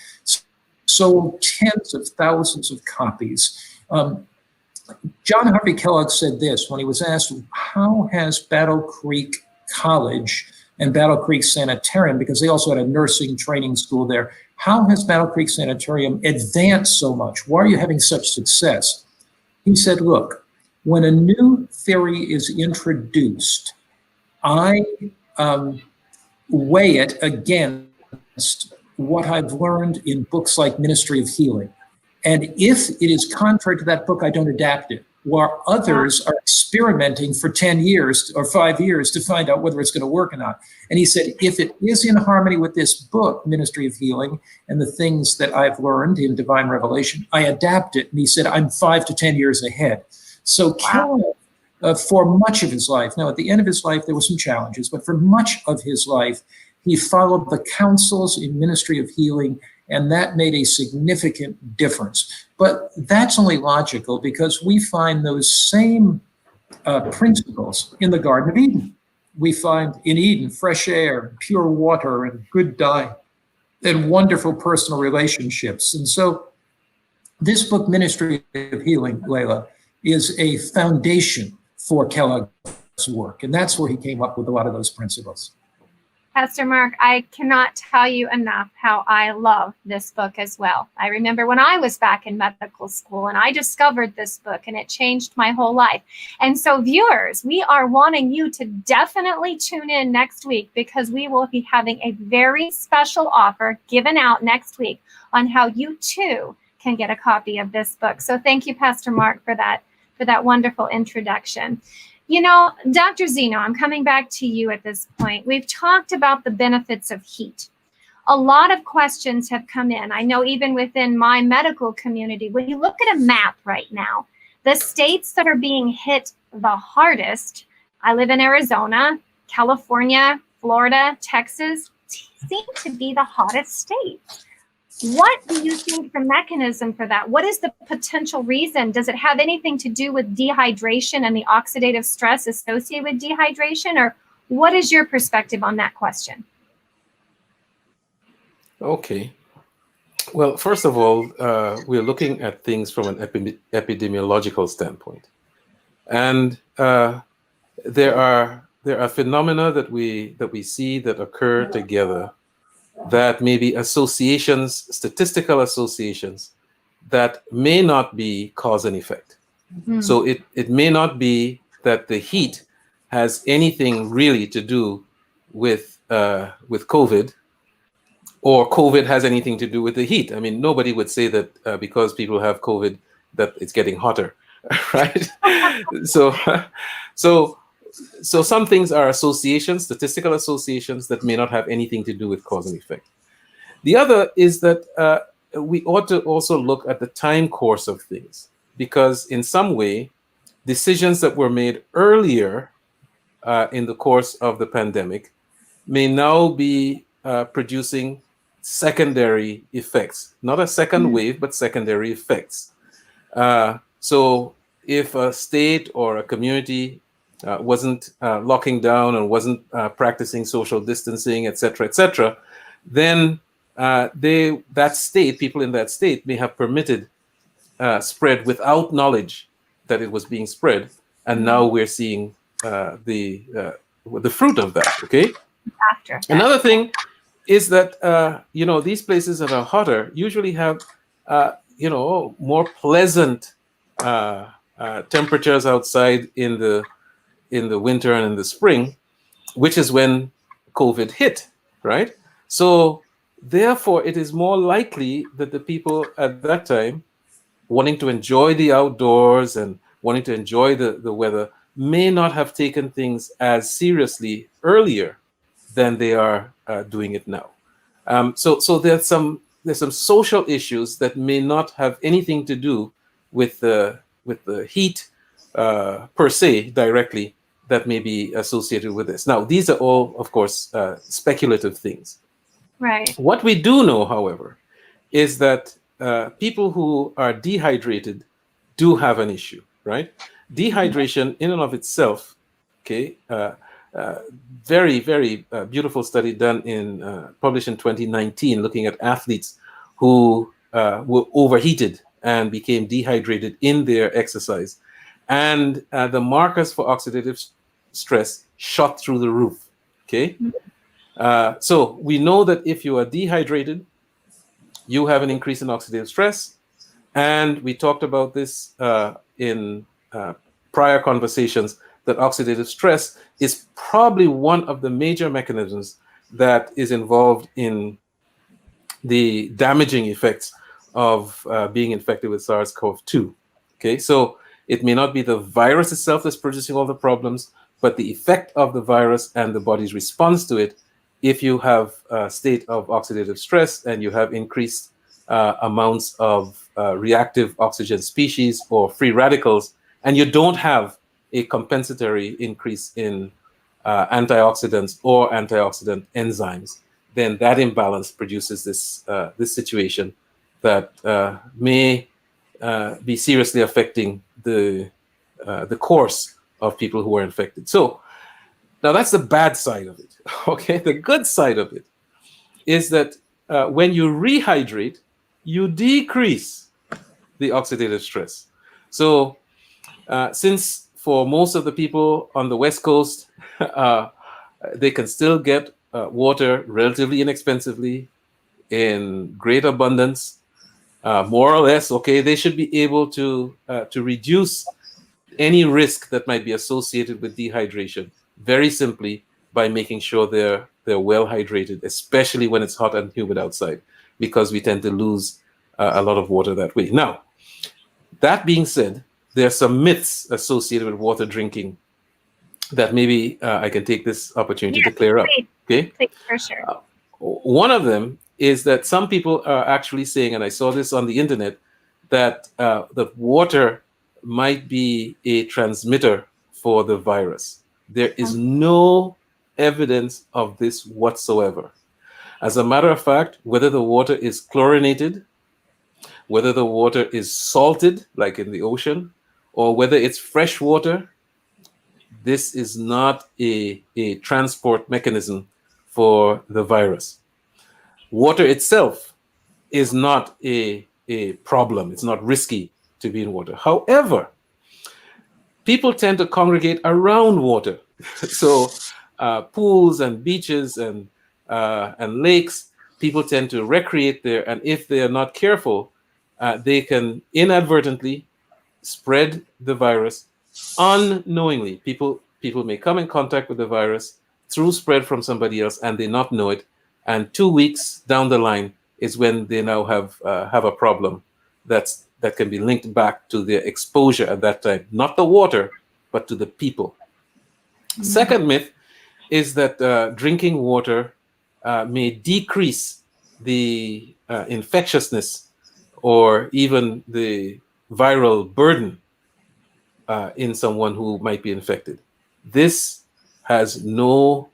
Sold tens of thousands of copies. John Harvey Kellogg said this when he was asked, how has Battle Creek College and Battle Creek Sanitarium, because they also had a nursing training school there, how has Battle Creek Sanitarium advanced so much? Why are you having such success? He said, look, when a new theory is introduced, I weigh it against what I've learned in books like Ministry of Healing. And if it is contrary to that book, I don't adapt it. While others are experimenting for 10 years or 5 years to find out whether it's going to work or not. And he said, if it is in harmony with this book, Ministry of Healing, and the things that I've learned in divine revelation, I adapt it. And he said, I'm 5 to 10 years ahead. So Kellogg for much of his life. Now, at the end of his life, there were some challenges, but for much of his life, he followed the counsels in ministry of healing, and that made a significant difference. But that's only logical because we find those same principles in the Garden of Eden. We find in Eden fresh air, pure water, and good diet, and wonderful personal relationships. And so this book, Ministry of Healing, Lela, is a foundation for Kellogg's work. And that's where he came up with a lot of those principles. Pastor Mark, I cannot tell you enough how I love this book as well. I remember when I was back in medical school and I discovered this book and it changed my whole life. And so viewers, we are wanting you to definitely tune in next week because we will be having a very special offer given out next week on how you too can get a copy of this book. So thank you, Pastor Mark, for that wonderful introduction. You know, Dr. Zeno, I'm coming back to you at this point. We've talked about the benefits of heat. A lot of questions have come in. I know even within my medical community, when you look at a map right now, the states that are being hit the hardest, I live in Arizona, California, Florida, Texas, seem to be the hottest states. What do you think the mechanism for that? What is the potential reason? Does it have anything to do with dehydration and the oxidative stress associated with dehydration? Or what is your perspective on that question? Okay. Well, first of all, we're looking at things from an epidemiological standpoint. And there are phenomena that we see that occur together that may be associations, statistical associations, that may not be cause and effect. Mm-hmm. So it may not be that the heat has anything really to do with COVID, or COVID has anything to do with the heat. I mean, nobody would say that because people have COVID that it's getting hotter, right? So some things are associations, statistical associations that may not have anything to do with cause and effect. The other is that we ought to also look at the time course of things, because in some way, decisions that were made earlier in the course of the pandemic may now be producing secondary effects, not a second wave, but secondary effects. So if a state or a community wasn't locking down and wasn't practicing social distancing, et cetera, then people in that state may have permitted spread without knowledge that it was being spread, and now we're seeing the fruit of that. Okay. Another thing is that these places that are hotter usually have more pleasant temperatures outside in the winter and in the spring, which is when COVID hit, right? So therefore, it is more likely that the people at that time wanting to enjoy the outdoors and wanting to enjoy the weather may not have taken things as seriously earlier than they are doing it now. So there's some social issues that may not have anything to do with the heat per se directly that may be associated with this. Now, these are all, of course, speculative things. Right. What we do know, however, is that people who are dehydrated do have an issue, right? Dehydration in and of itself, okay, very, very beautiful study done published in 2019, looking at athletes who were overheated and became dehydrated in their exercise. And the markers for oxidative stress shot through the roof, okay? So we know that if you are dehydrated, you have an increase in oxidative stress. And we talked about this in prior conversations, that oxidative stress is probably one of the major mechanisms that is involved in the damaging effects of being infected with SARS-CoV-2. Okay, so it may not be the virus itself that's producing all the problems, but the effect of the virus and the body's response to it. If you have a state of oxidative stress and you have increased amounts of reactive oxygen species or free radicals, and you don't have a compensatory increase in antioxidants or antioxidant enzymes, then that imbalance produces this situation that may be seriously affecting the course of people who are infected. So now that's the bad side of it. Okay, the good side of it is that when you rehydrate, you decrease the oxidative stress. So since for most of the people on the West Coast, they can still get water relatively inexpensively in great abundance, more or less, okay, they should be able to reduce any risk that might be associated with dehydration very simply by making sure they're well hydrated, especially when it's hot and humid outside, because we tend to lose a lot of water that way. Now, that being said, there are some myths associated with water drinking that maybe I can take this opportunity to clear up. Okay, for sure. One of them is that some people are actually saying, and I saw this on the internet, that the water might be a transmitter for the virus. There is no evidence of this whatsoever. As a matter of fact, whether the water is chlorinated, whether the water is salted, like in the ocean, or whether it's fresh water, this is not a transport mechanism for the virus. Water itself is not a problem. It's not risky to be in water. However, people tend to congregate around water. So pools and beaches and lakes, people tend to recreate there. And if they are not careful, they can inadvertently spread the virus unknowingly. People may come in contact with the virus through spread from somebody else and they not know it. And 2 weeks down the line is when they now have a problem that can be linked back to their exposure at that time. Not the water, but to the people. Mm-hmm. Second myth is that drinking water may decrease the infectiousness or even the viral burden in someone who might be infected. This has no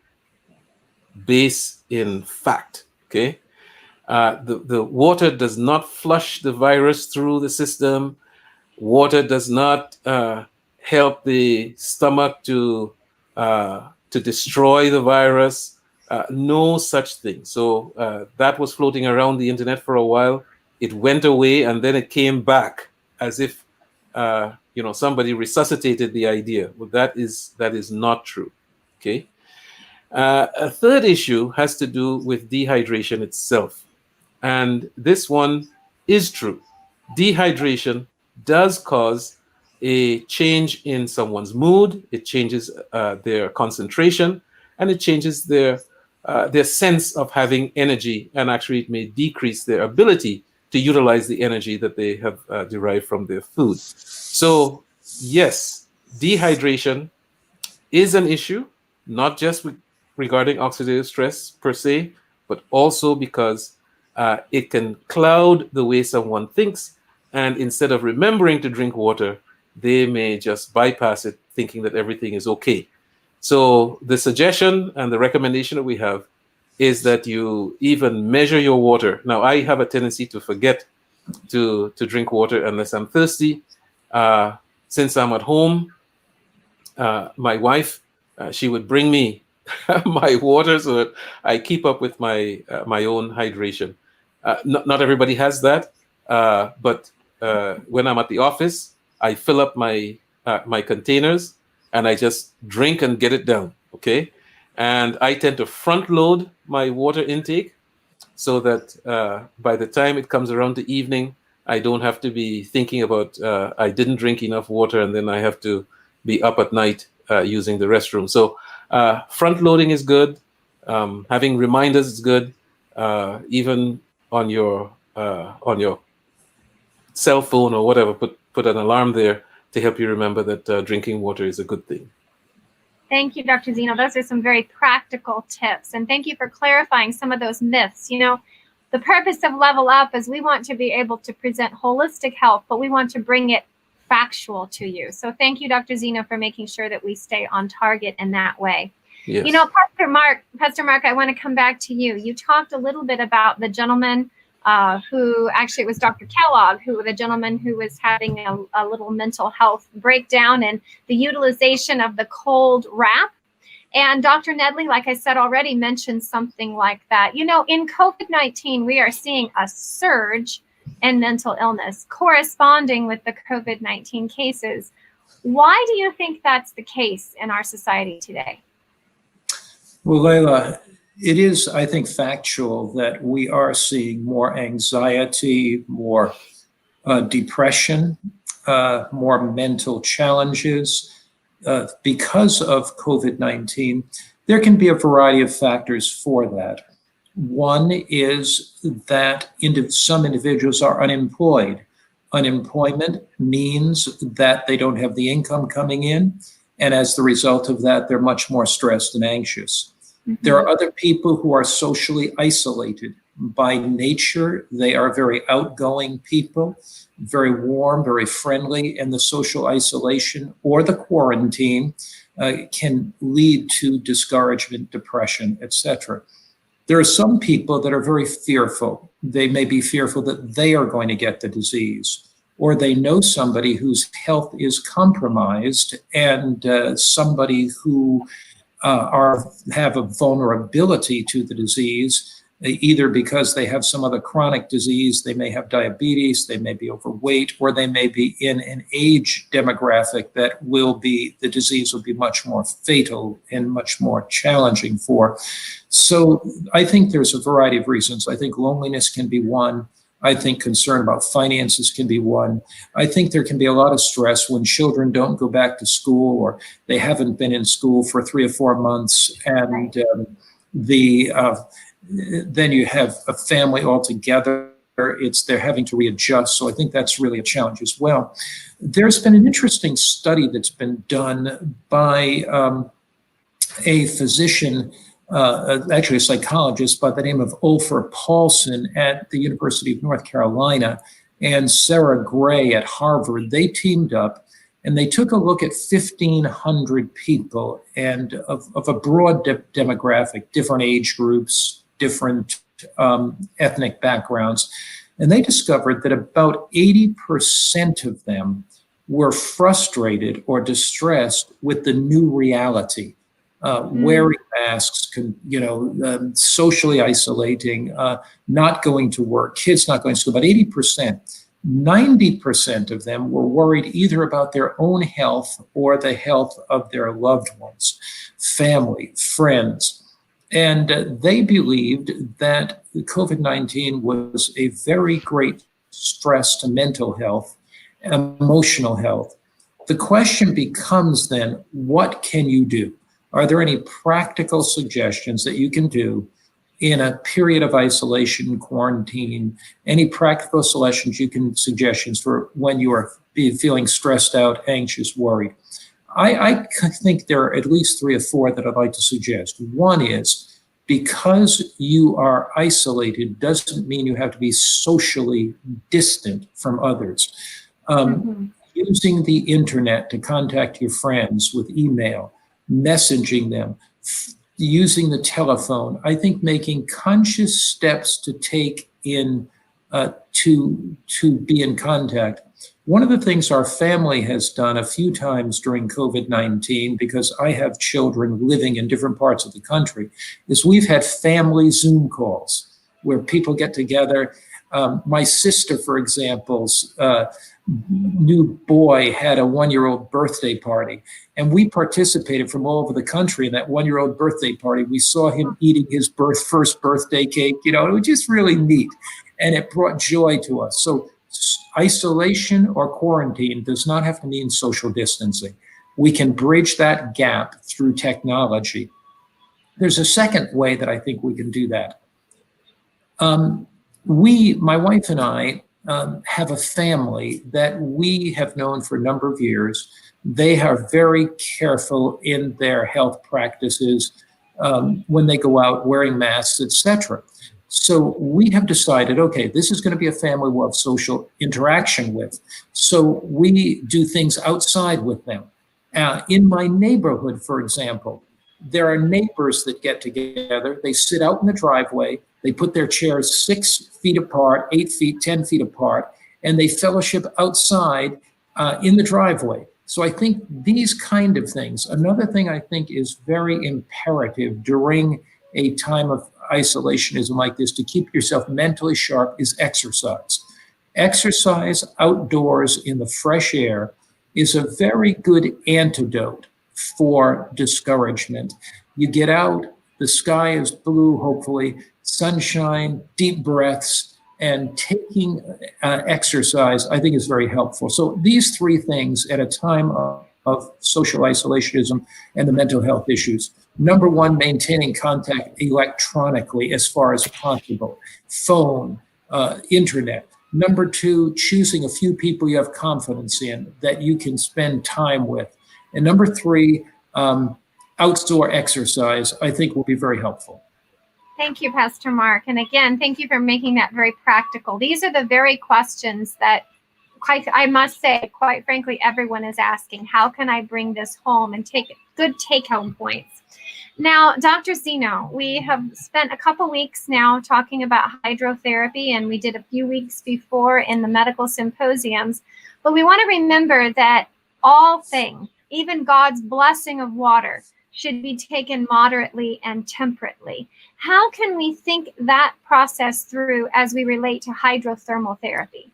base in fact, okay? The water does not flush the virus through the system. Water does not help the stomach to destroy the virus. No such thing. So that was floating around the internet for a while. It went away and then it came back as if somebody resuscitated the idea. Well, that is not true. Okay. A third issue has to do with dehydration itself. And this one is true. Dehydration does cause a change in someone's mood. It changes their concentration, and it changes their sense of having energy. And actually, it may decrease their ability to utilize the energy that they have derived from their food. So, yes, dehydration is an issue, not just regarding oxidative stress per se, but also because it can cloud the way someone thinks. And instead of remembering to drink water, they may just bypass it, thinking that everything is okay. So the suggestion and the recommendation that we have is that you even measure your water. Now, I have a tendency to forget to drink water unless I'm thirsty. Since I'm at home, my wife, she would bring me my water so that I keep up with my own hydration. Not everybody has that, but when I'm at the office, I fill up my containers and I just drink and get it down. Okay, and I tend to front load my water intake so that by the time it comes around to evening, I don't have to be thinking about I didn't drink enough water and then I have to be up at night using the restroom. So front loading is good. Having reminders is good. Even on your cell phone or whatever, put an alarm there to help you remember that drinking water is a good thing. Thank you, Dr. Zeno. Those are some very practical tips. And thank you for clarifying some of those myths. You know, the purpose of Level Up is we want to be able to present holistic health, but we want to bring it factual to you. So thank you, Dr. Zeno, for making sure that we stay on target in that way. Yes. You know, Pastor Mark, I want to come back to you. You talked a little bit about the gentleman who actually, it was Dr. Kellogg, the gentleman who was having a little mental health breakdown, and the utilization of the cold wrap. And Dr. Nedley, like I said already, mentioned something like that. You know, in COVID-19, we are seeing a surge in mental illness corresponding with the COVID-19 cases. Why do you think that's the case in our society today? Well, Lela, it is, I think, factual that we are seeing more anxiety, more depression, more mental challenges because of COVID-19. There can be a variety of factors for that. One is that some individuals are unemployed. Unemployment means that they don't have the income coming in, and as the result of that, they're much more stressed and anxious. Mm-hmm. There are other people who are socially isolated. By nature, they are very outgoing people, very warm, very friendly, and the social isolation or the quarantine can lead to discouragement, depression, etc. There are some people that are very fearful. They may be fearful that they are going to get the disease, or they know somebody whose health is compromised, and somebody who have a vulnerability to the disease, either because they have some other chronic disease, they may have diabetes, they may be overweight, or they may be in an age demographic that the disease will be much more fatal and much more challenging for. So I think there's a variety of reasons. I think loneliness can be one. I think concern about finances can be one. I think there can be a lot of stress when children don't go back to school, or they haven't been in school for 3 or 4 months, and then you have a family altogether. They're having to readjust. So I think that's really a challenge as well. There's been an interesting study that's been done by a physician, actually a psychologist by the name of Ulfer Paulson at the University of North Carolina, and Sarah Gray at Harvard. They teamed up and they took a look at 1,500 people and of a broad demographic, different age groups, different ethnic backgrounds. And they discovered that about 80% of them were frustrated or distressed with the new reality. Wearing masks, socially isolating, not going to work, kids not going to school. About 80%, 90% of them were worried either about their own health or the health of their loved ones, family, friends. And they believed that COVID-19 was a very great stress to mental health, emotional health. The question becomes then, what can you do? Are there any practical suggestions that you can do in a period of isolation, quarantine? Any practical suggestions for when you are feeling stressed out, anxious, worried? I think there are at least 3 or 4 that I'd like to suggest. One is, because you are isolated doesn't mean you have to be socially distant from others. Using the internet to contact your friends with email, messaging them, using the telephone, I think making conscious steps to take in, to be in contact. One of the things our family has done a few times during COVID-19, because I have children living in different parts of the country, is we've had family Zoom calls where people get together. My sister, for example's new boy had a 1-year-old birthday party, and we participated from all over the country in that 1-year-old birthday party. We saw him eating his first birthday cake. It was just really neat, and it brought joy to us. So isolation or quarantine does not have to mean social distancing. We can bridge that gap through technology. There's a second way that I think we can do that. My wife and I, have a family that we have known for a number of years. They are very careful in their health practices when they go out, wearing masks, etc. So we have decided, okay, this is going to be a family we'll have social interaction with. So we do things outside with them. In my neighborhood, for example, there are neighbors that get together. They sit out in the driveway. They put their chairs 6 feet apart, 8 feet, 10 feet apart, and they fellowship outside in the driveway. So I think these kind of things. Another thing I think is very imperative during a time of isolationism like this to keep yourself mentally sharp is exercise. Exercise outdoors in the fresh air is a very good antidote for discouragement. You get out, the sky is blue, hopefully, sunshine, deep breaths, and taking exercise, I think, is very helpful. So these 3 things at a time of social isolationism and the mental health issues. Number 1, maintaining contact electronically as far as possible. Phone, internet. Number 2, choosing a few people you have confidence in that you can spend time with. And number 3, outdoor exercise, I think will be very helpful. Thank you, Pastor Mark. And again, thank you for making that very practical. These are the very questions that, I must say, quite frankly, everyone is asking. How can I bring this home and take good take-home points? Now, Dr. Zeno, we have spent a couple weeks now talking about hydrotherapy, and we did a few weeks before in the medical symposiums. But we want to remember that all things, even God's blessing of water, should be taken moderately and temperately. How can we think that process through as we relate to hydrothermal therapy?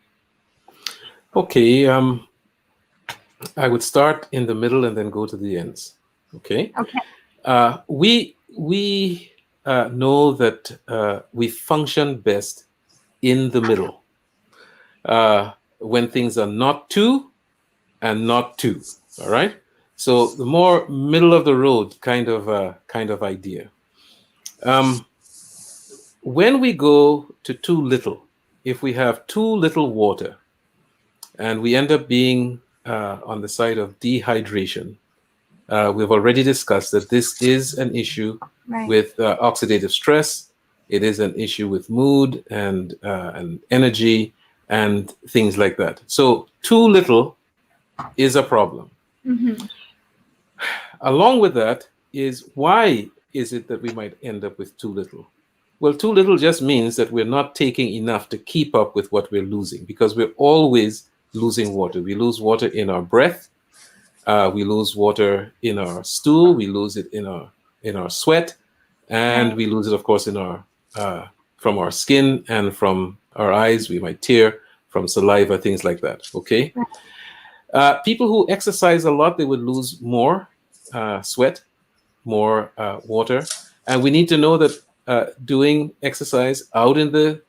Okay, I would start in the middle and then go to the ends. Okay. Okay. We know that we function best in the middle when things are not too and not too. All right. So the more middle of the road kind of idea. When we go to too little, if we have too little water, and we end up being on the side of dehydration, we've already discussed that this is an issue with oxidative stress. It is an issue with mood and energy and things like that. So too little is a problem. Mm-hmm. Along with that is, why is it that we might end up with too little? Well, too little just means that we're not taking enough to keep up with what we're losing, because we're always losing water. We lose water in our breath. We lose water in our stool. We lose it in our sweat, and we lose it, of course, in our from our skin and from our eyes. We might tear from saliva, things like that. Okay. People who exercise a lot, they would lose more sweat, more water, and we need to know that doing exercise out in the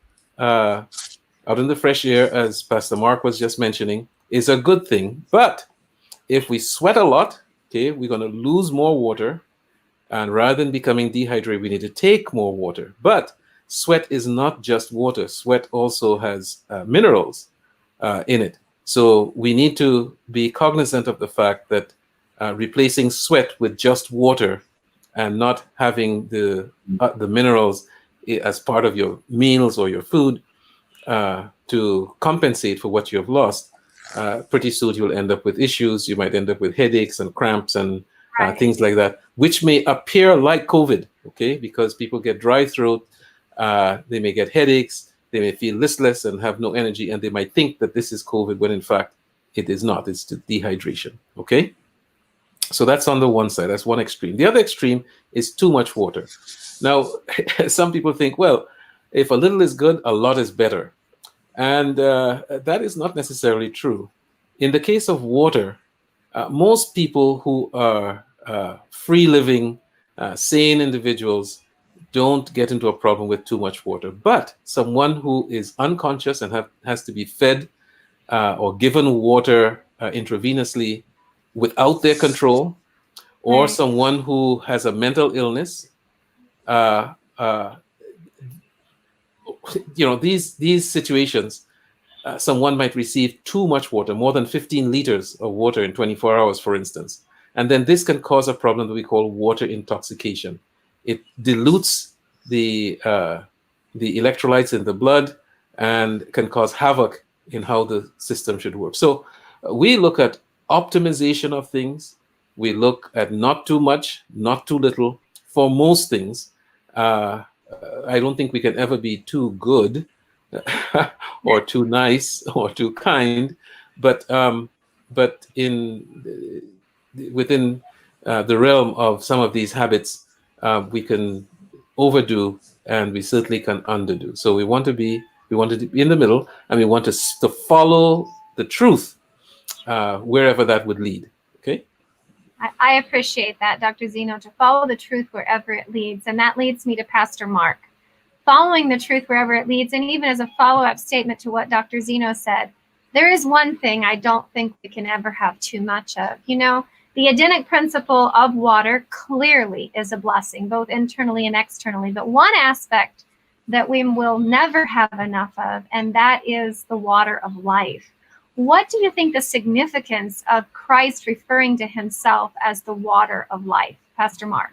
fresh air, as Pastor Mark was just mentioning, is a good thing. But if we sweat a lot, okay, we're going to lose more water, and rather than becoming dehydrated, we need to take more water. But sweat is not just water. Sweat also has minerals in it. So we need to be cognizant of the fact that replacing sweat with just water and not having the minerals as part of your meals or your food to compensate for what you have lost, pretty soon you'll end up with issues. You might end up with headaches and cramps and things like that, which may appear like COVID, okay? Because people get dry throat, they may get headaches, they may feel listless and have no energy, and they might think that this is COVID when in fact it is not. It's dehydration, okay? So that's on the one side. That's one extreme. The other extreme is too much water. Now, some people think, well, if a little is good, a lot is better. And that is not necessarily true. In the case of water, most people who are free-living, sane individuals don't get into a problem with too much water. But someone who is unconscious and has to be fed or given water intravenously without their control, or someone who has a mental illness, these situations, someone might receive too much water, more than 15 liters of water in 24 hours, for instance. And then this can cause a problem that we call water intoxication. It dilutes the the electrolytes in the blood and can cause havoc in how the system should work. So we look at optimization of things. We look at not too much, not too little for most things. I don't think we can ever be too good or too nice or too kind, but within the realm of some of these habits, we can overdo and we certainly can underdo. So we want to be in the middle, and we want to follow the truth wherever that would lead. Okay. I appreciate that, Dr. Zeno, to follow the truth wherever it leads. And that leads me to Pastor Mark. Following the truth wherever it leads, and even as a follow-up statement to what Dr. Zeno said, there is one thing I don't think we can ever have too much of. You know, the Edenic principle of water clearly is a blessing, both internally and externally. But one aspect that we will never have enough of, and that is the water of life. What do you think the significance of Christ referring to himself as the water of life? Pastor Mark.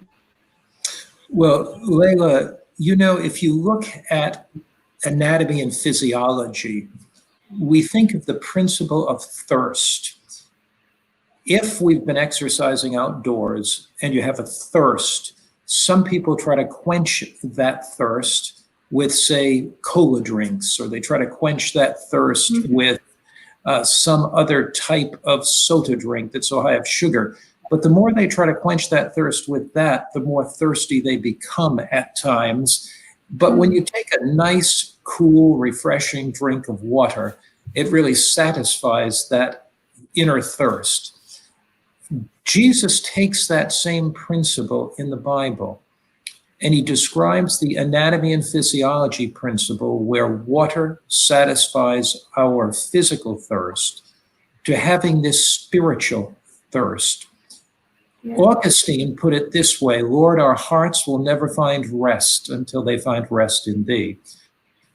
Well, Lela, you know, if you look at anatomy and physiology, we think of the principle of thirst. If we've been exercising outdoors and you have a thirst, some people try to quench that thirst with, say, cola drinks, or they try to quench that thirst with some other type of soda drink that's so high of sugar. But the more they try to quench that thirst with that, the more thirsty they become at times. But when you take a nice, cool, refreshing drink of water, it really satisfies that inner thirst. Jesus takes that same principle in the Bible, and he describes the anatomy and physiology principle where water satisfies our physical thirst to having this spiritual thirst. Yeah. Augustine put it this way: Lord, our hearts will never find rest until they find rest in thee.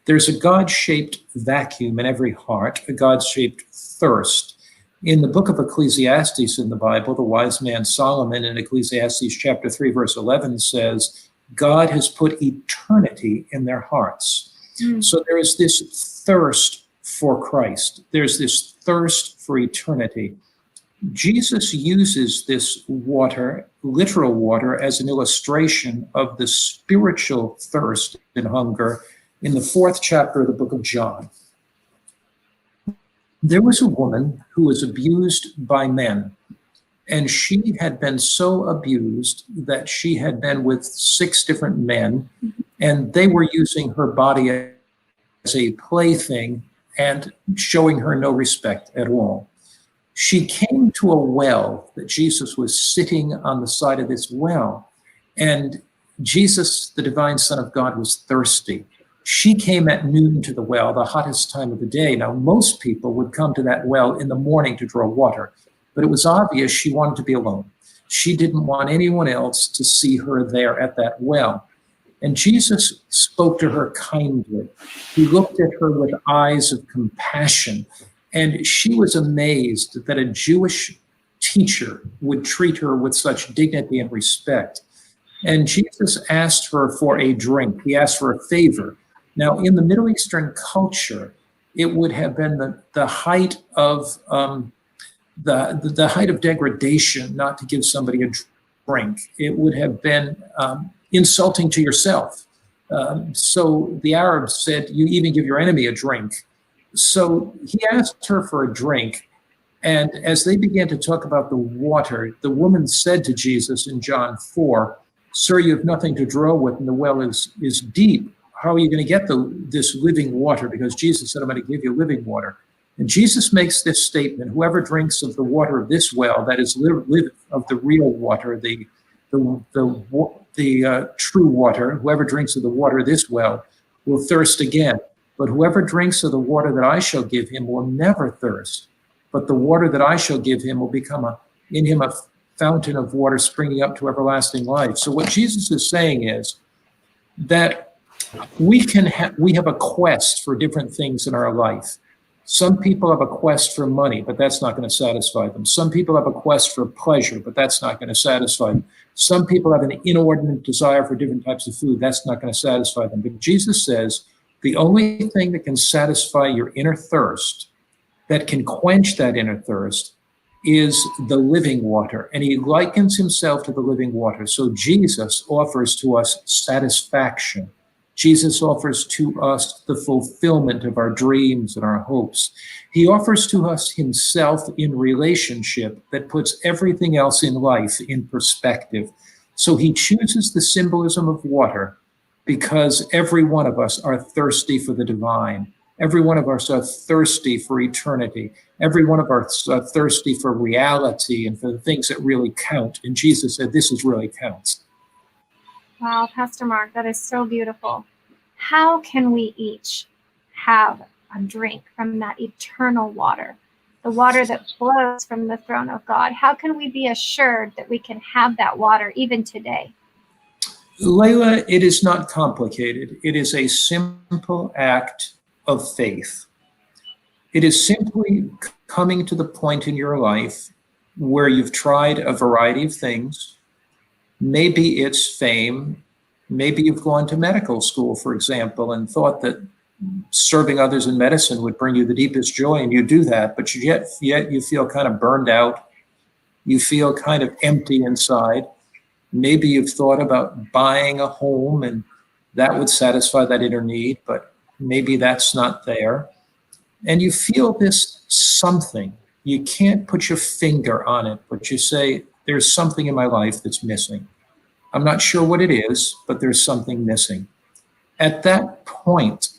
There's a God-shaped vacuum in every heart, a God-shaped thirst. In the book of Ecclesiastes in the Bible, the wise man Solomon in Ecclesiastes chapter 3, verse 11 says, God has put eternity in their hearts. So there is this thirst for Christ. There's this thirst for eternity. Jesus uses this water, literal water, as an illustration of the spiritual thirst and hunger in the 4th chapter of the book of John. There was a woman who was abused by men. And she had been so abused that she had been with 6 different men, and they were using her body as a plaything and showing her no respect at all. She came to a well that Jesus was sitting on the side of this well, and Jesus, the divine Son of God, was thirsty. She came at noon to the well, the hottest time of the day. Now, most people would come to that well in the morning to draw water. But it was obvious she wanted to be alone. She didn't want anyone else to see her there at that well. And Jesus spoke to her kindly. He looked at her with eyes of compassion. And she was amazed that a Jewish teacher would treat her with such dignity and respect. And Jesus asked her for a drink. He asked for a favor. Now, in the Middle Eastern culture, it would have been the height of the height of degradation not to give somebody a drink. It would have been insulting to yourself. So the Arabs said, you even give your enemy a drink. So he asked her for a drink. And as they began to talk about the water, the woman said to Jesus in John 4, sir, you have nothing to draw with, and the well is deep. How are you going to get this living water? Because Jesus said, I'm going to give you living water. And Jesus makes this statement: whoever drinks of the water of this well, that is of the real water, the true water, whoever drinks of the water of this well will thirst again. But whoever drinks of the water that I shall give him will never thirst. But the water that I shall give him will become in him a fountain of water springing up to everlasting life. So what Jesus is saying is that we have a quest for different things in our life. Some people have a quest for money, but that's not going to satisfy them. Some people have a quest for pleasure, but that's not going to satisfy them. Some people have an inordinate desire for different types of food. That's not going to satisfy them. But Jesus says the only thing that can satisfy your inner thirst, that can quench that inner thirst, is the living water. And he likens himself to the living water. So Jesus offers to us satisfaction. Jesus offers to us the fulfillment of our dreams and our hopes. He offers to us himself in relationship that puts everything else in life in perspective. So he chooses the symbolism of water because every one of us are thirsty for the divine. Every one of us are thirsty for eternity. Every one of us are thirsty for reality and for the things that really count. And Jesus said, this is really counts. Wow, Pastor Mark, that is so beautiful. How can we each have a drink from that eternal water, the water that flows from the throne of God? How can we be assured that we can have that water even today? Lela, it is not complicated. It is a simple act of faith. It is simply coming to the point in your life where you've tried a variety of things. Maybe it's fame. Maybe you've gone to medical school, for example, and thought that serving others in medicine would bring you the deepest joy, and you do that, but yet you feel kind of burned out. You feel kind of empty inside. Maybe you've thought about buying a home, and that would satisfy that inner need, but maybe that's not there. And you feel this something. You can't put your finger on it, but you say, there's something in my life that's missing. I'm not sure what it is, but there's something missing. At that point,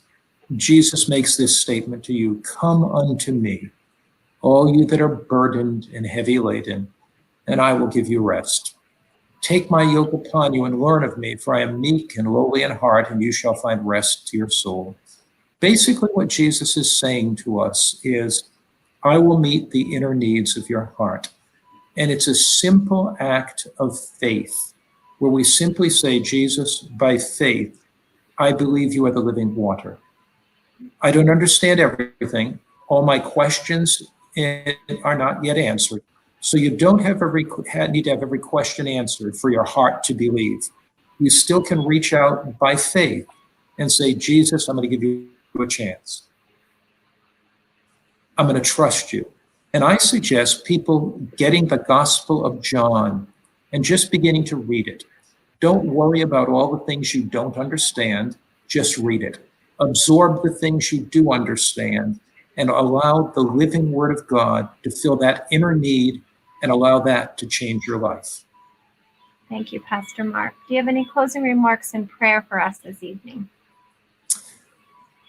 Jesus makes this statement to you, come unto me, all you that are burdened and heavy laden, and I will give you rest. Take my yoke upon you and learn of me, for I am meek and lowly in heart, and you shall find rest to your soul. Basically, what Jesus is saying to us is, I will meet the inner needs of your heart. And it's a simple act of faith, where we simply say, Jesus, by faith, I believe you are the living water. I don't understand everything. All my questions are not yet answered. So you don't need to have every question answered for your heart to believe. You still can reach out by faith and say, Jesus, I'm going to give you a chance. I'm going to trust you. And I suggest people getting the Gospel of John and just beginning to read it. Don't worry about all the things you don't understand. Just read it. Absorb the things you do understand and allow the living Word of God to fill that inner need and allow that to change your life. Thank you, Pastor Mark. Do you have any closing remarks and prayer for us this evening?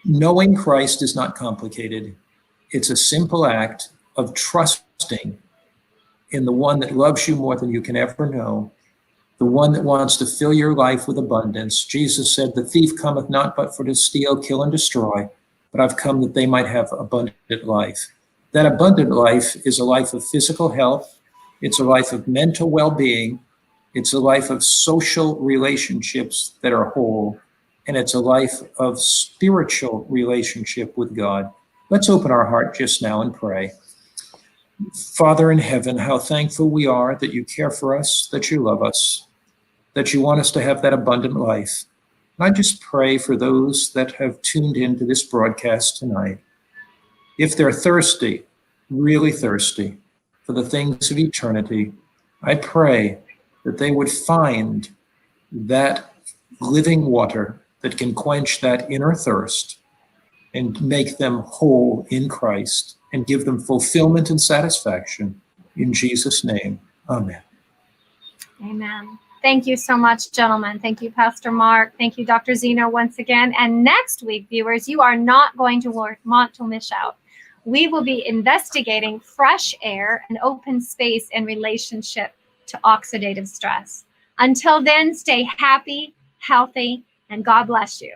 Knowing Christ is not complicated. It's a simple act of trusting in the one that loves you more than you can ever know, the one that wants to fill your life with abundance. Jesus said, the thief cometh not but for to steal, kill, and destroy, but I've come that they might have abundant life. That abundant life is a life of physical health. It's a life of mental well-being. It's a life of social relationships that are whole. And it's a life of spiritual relationship with God. Let's open our heart just now and pray. Father in heaven, how thankful we are that you care for us, that you love us, that you want us to have that abundant life. And I just pray for those that have tuned into this broadcast tonight. If they're thirsty, really thirsty for the things of eternity, I pray that they would find that living water that can quench that inner thirst and make them whole in Christ and give them fulfillment and satisfaction. In Jesus' name, amen. Amen. Thank you so much, gentlemen. Thank you, Pastor Mark. Thank you, Dr. Zeno, once again. And next week, viewers, you are not going to want to miss out. We will be investigating fresh air and open space in relationship to oxidative stress. Until then, stay happy, healthy, and God bless you.